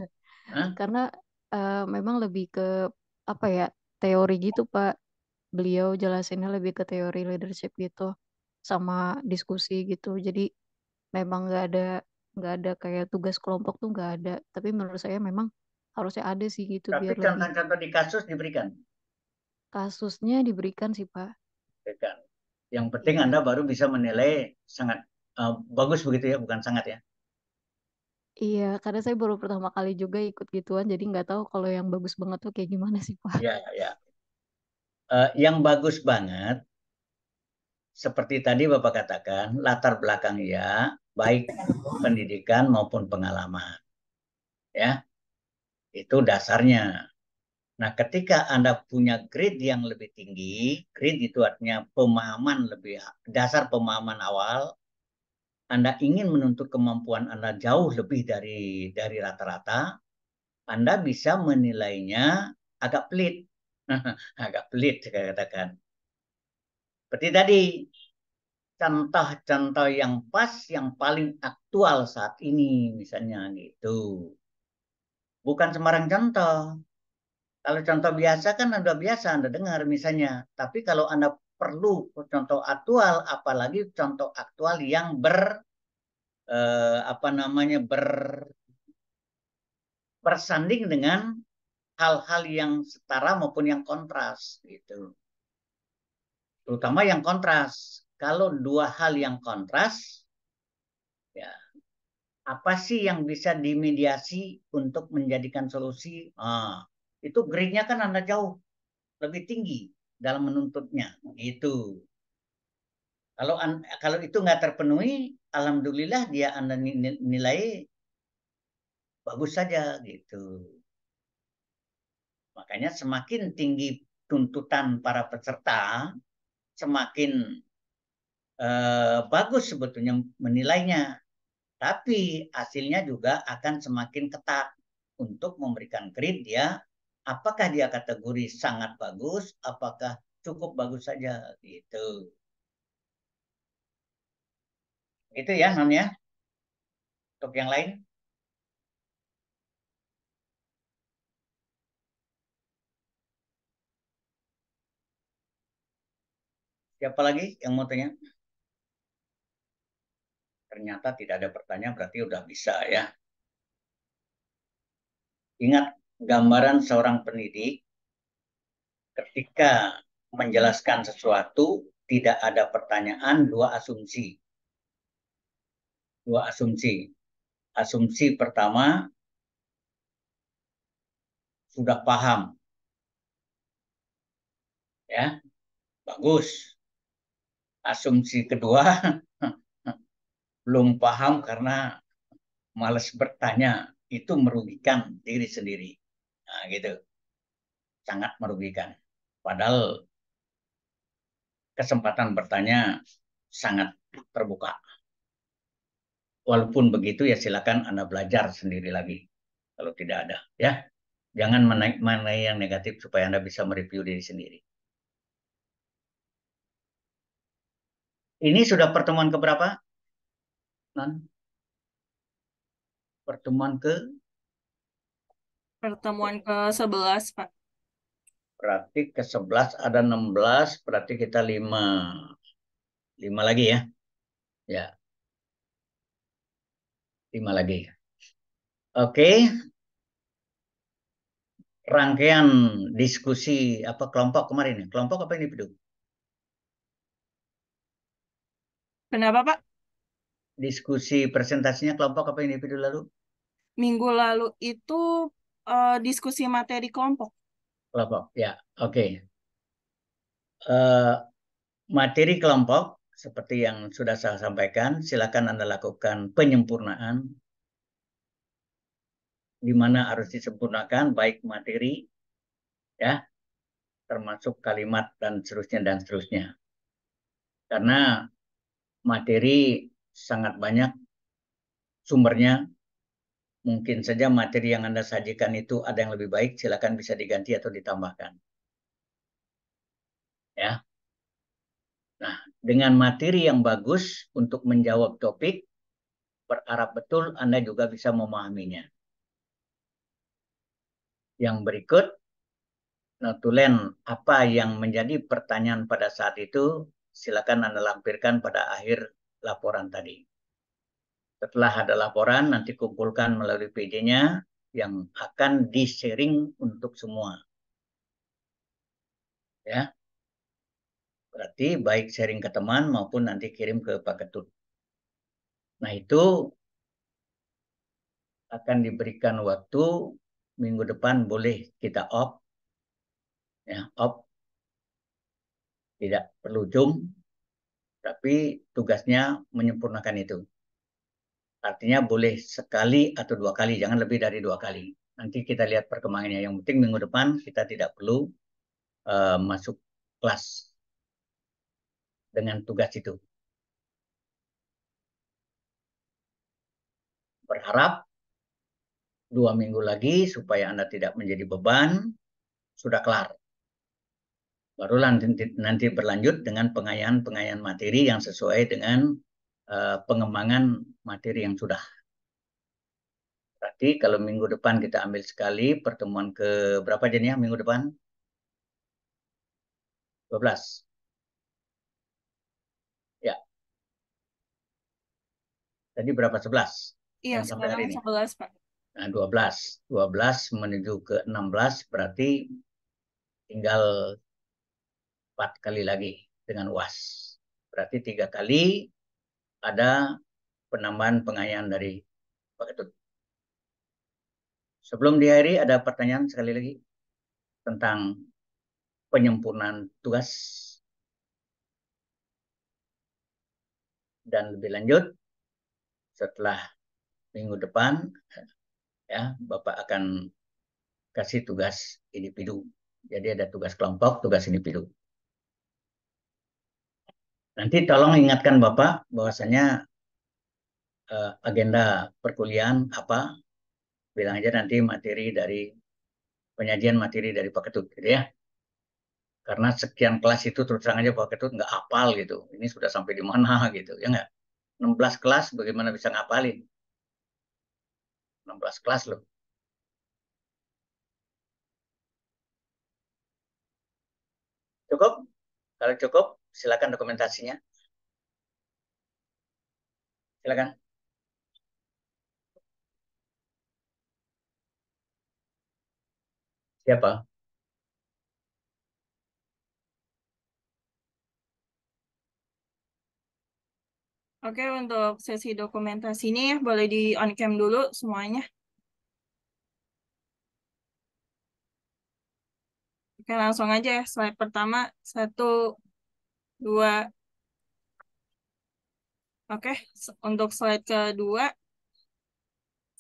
Hah? karena memang lebih ke apa ya, teori gitu Pak. Beliau jelasinnya lebih ke teori leadership gitu sama diskusi gitu. Jadi memang nggak ada kayak tugas kelompok tuh nggak ada. Tapi menurut saya memang harusnya ada sih gitu Tapi biar lebih contoh-contoh di kasus diberikan. kasusnya diberikan sih Pak. Berikan. Yang penting Iya. Anda baru bisa menilai sangat bagus begitu ya, bukan sangat ya. Iya, karena saya baru pertama kali juga ikut gituan, jadi nggak tahu kalau yang bagus banget tuh kayak gimana sih Pak. Ya, ya. Yang bagus banget, seperti tadi Bapak katakan, latar belakang ya, baik pendidikan maupun pengalaman. Ya, itu dasarnya. Nah, ketika Anda punya grade yang lebih tinggi, grade itu artinya pemahaman lebih dasar, pemahaman awal, Anda ingin menuntut kemampuan Anda jauh lebih dari rata-rata, Anda bisa menilainya agak pelit. Agak pelit saya katakan. Seperti tadi, contoh-contoh yang pas, yang paling aktual saat ini, misalnya gitu. Bukan sembarang contoh. Kalau contoh biasa kan Anda biasa Anda dengar misalnya. Tapi kalau Anda perlu contoh aktual, apalagi contoh aktual yang apa namanya bersanding dengan hal-hal yang setara maupun yang kontras gitu. Terutama yang kontras. Kalau dua hal yang kontras, ya apa sih yang bisa dimediasi untuk menjadikan solusi? Itu grade-nya kan Anda jauh lebih tinggi dalam menuntutnya. Gitu. Kalau kalau itu nggak terpenuhi, alhamdulillah dia Anda nilai bagus saja gitu. Makanya semakin tinggi tuntutan para peserta, semakin bagus sebetulnya menilainya. Tapi hasilnya juga akan semakin ketat untuk memberikan grade dia. Apakah dia kategori sangat bagus, apakah cukup bagus saja gitu. Itu ya Non ya. Untuk yang lain, siapa lagi yang mau tanya? Ternyata tidak ada pertanyaan, berarti udah bisa ya. Ingat, gambaran seorang pendidik ketika menjelaskan sesuatu tidak ada pertanyaan, dua asumsi. Dua asumsi. Asumsi pertama, sudah paham. Ya, bagus. Asumsi kedua, belum paham karena malas bertanya. Itu merugikan diri sendiri. Nah, gitu. Sangat merugikan. Padahal kesempatan bertanya sangat terbuka. Walaupun begitu ya silakan Anda belajar sendiri lagi kalau tidak ada ya. Jangan mana yang negatif supaya Anda bisa mereview diri sendiri. Ini sudah pertemuan keberapa? Non? Pertemuan ke Pertemuan ke-11, Pak. berarti ke-11 ada 16, berarti kita 5 lagi ya. Ya, 5 lagi. Oke, rangkaian diskusi apa kelompok kemarin ya? Kelompok apa individu? Kenapa, Pak? Diskusi presentasinya kelompok apa individu lalu? Minggu lalu itu diskusi materi kelompok. Kelompok, ya. Oke. Eh, materi kelompok seperti yang sudah saya sampaikan, silakan Anda lakukan penyempurnaan di mana harus disempurnakan baik materi ya, termasuk kalimat dan seterusnya. Karena materi sangat banyak sumbernya, mungkin saja materi yang Anda sajikan itu ada yang lebih baik, silakan bisa diganti atau ditambahkan. Ya. Nah, dengan materi yang bagus untuk menjawab topik, berharap betul Anda juga bisa memahaminya. Yang berikut, notulen apa yang menjadi pertanyaan pada saat itu, silakan Anda lampirkan pada akhir laporan tadi. Setelah ada laporan, nanti kumpulkan melalui PD-nya yang akan di-sharing untuk semua. Ya, berarti baik sharing ke teman maupun nanti kirim ke Pak Ketut. Nah, itu akan diberikan waktu minggu depan boleh kita off. Ya, off. Tidak perlu Zoom, tapi tugasnya menyempurnakan itu. Artinya boleh sekali atau 2 kali, jangan lebih dari 2 kali. Nanti kita lihat perkembangannya. Yang penting minggu depan kita tidak perlu masuk kelas dengan tugas itu. Berharap 2 minggu lagi supaya Anda tidak menjadi beban, sudah kelar. Baru nanti berlanjut dengan pengayaan materi yang sesuai dengan pengembangan materi yang sudah. Berarti kalau minggu depan kita ambil sekali pertemuan ke berapa jadinya minggu depan? 12. Ya. Tadi berapa? 11 Iya, yang sampai hari sekarang ini. 11, Pak. Nah, 12 menuju ke 16 berarti tinggal 4 kali lagi dengan UAS. Berarti 3 kali ada penambahan pengayaan dari Pak Ketut. Sebelum diakhiri ada pertanyaan sekali lagi tentang penyempurnaan tugas. Dan lebih lanjut setelah minggu depan ya Bapak akan kasih tugas individu. Jadi ada tugas kelompok, tugas individu. Nanti tolong ingatkan Bapak bahwasanya agenda perkuliahan apa, bilang aja nanti materi dari penyajian materi dari Pak Ketut gitu ya. Karena sekian kelas itu terus terang aja Pak Ketut nggak hafal gitu. Ini sudah sampai di mana gitu ya nggak? 16 kelas bagaimana bisa ngapalin? 16 kelas loh. Cukup? Kalau cukup, silakan dokumentasinya. Silakan. Siapa? Oke, untuk sesi dokumentasi ini boleh di on cam dulu semuanya. Oke, langsung aja ya. Slide pertama, 1, 2. Oke, untuk slide kedua,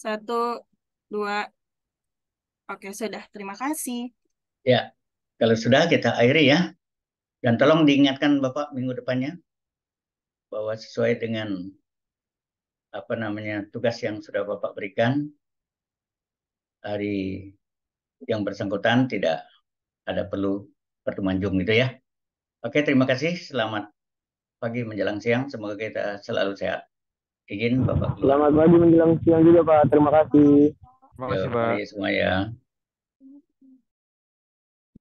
1, 2. Oke, sudah. Terima kasih. Ya, kalau sudah kita akhiri ya. Dan tolong diingatkan Bapak minggu depannya bahwa sesuai dengan tugas yang sudah Bapak berikan hari yang bersangkutan tidak ada perlu pertemuan Zoom gitu ya. Oke, terima kasih. Selamat pagi menjelang siang. Semoga kita selalu sehat. Izin Bapak keluar. Selamat pagi menjelang siang juga Pak. Terima kasih. Terima kasih, Pak. Mari semua ya.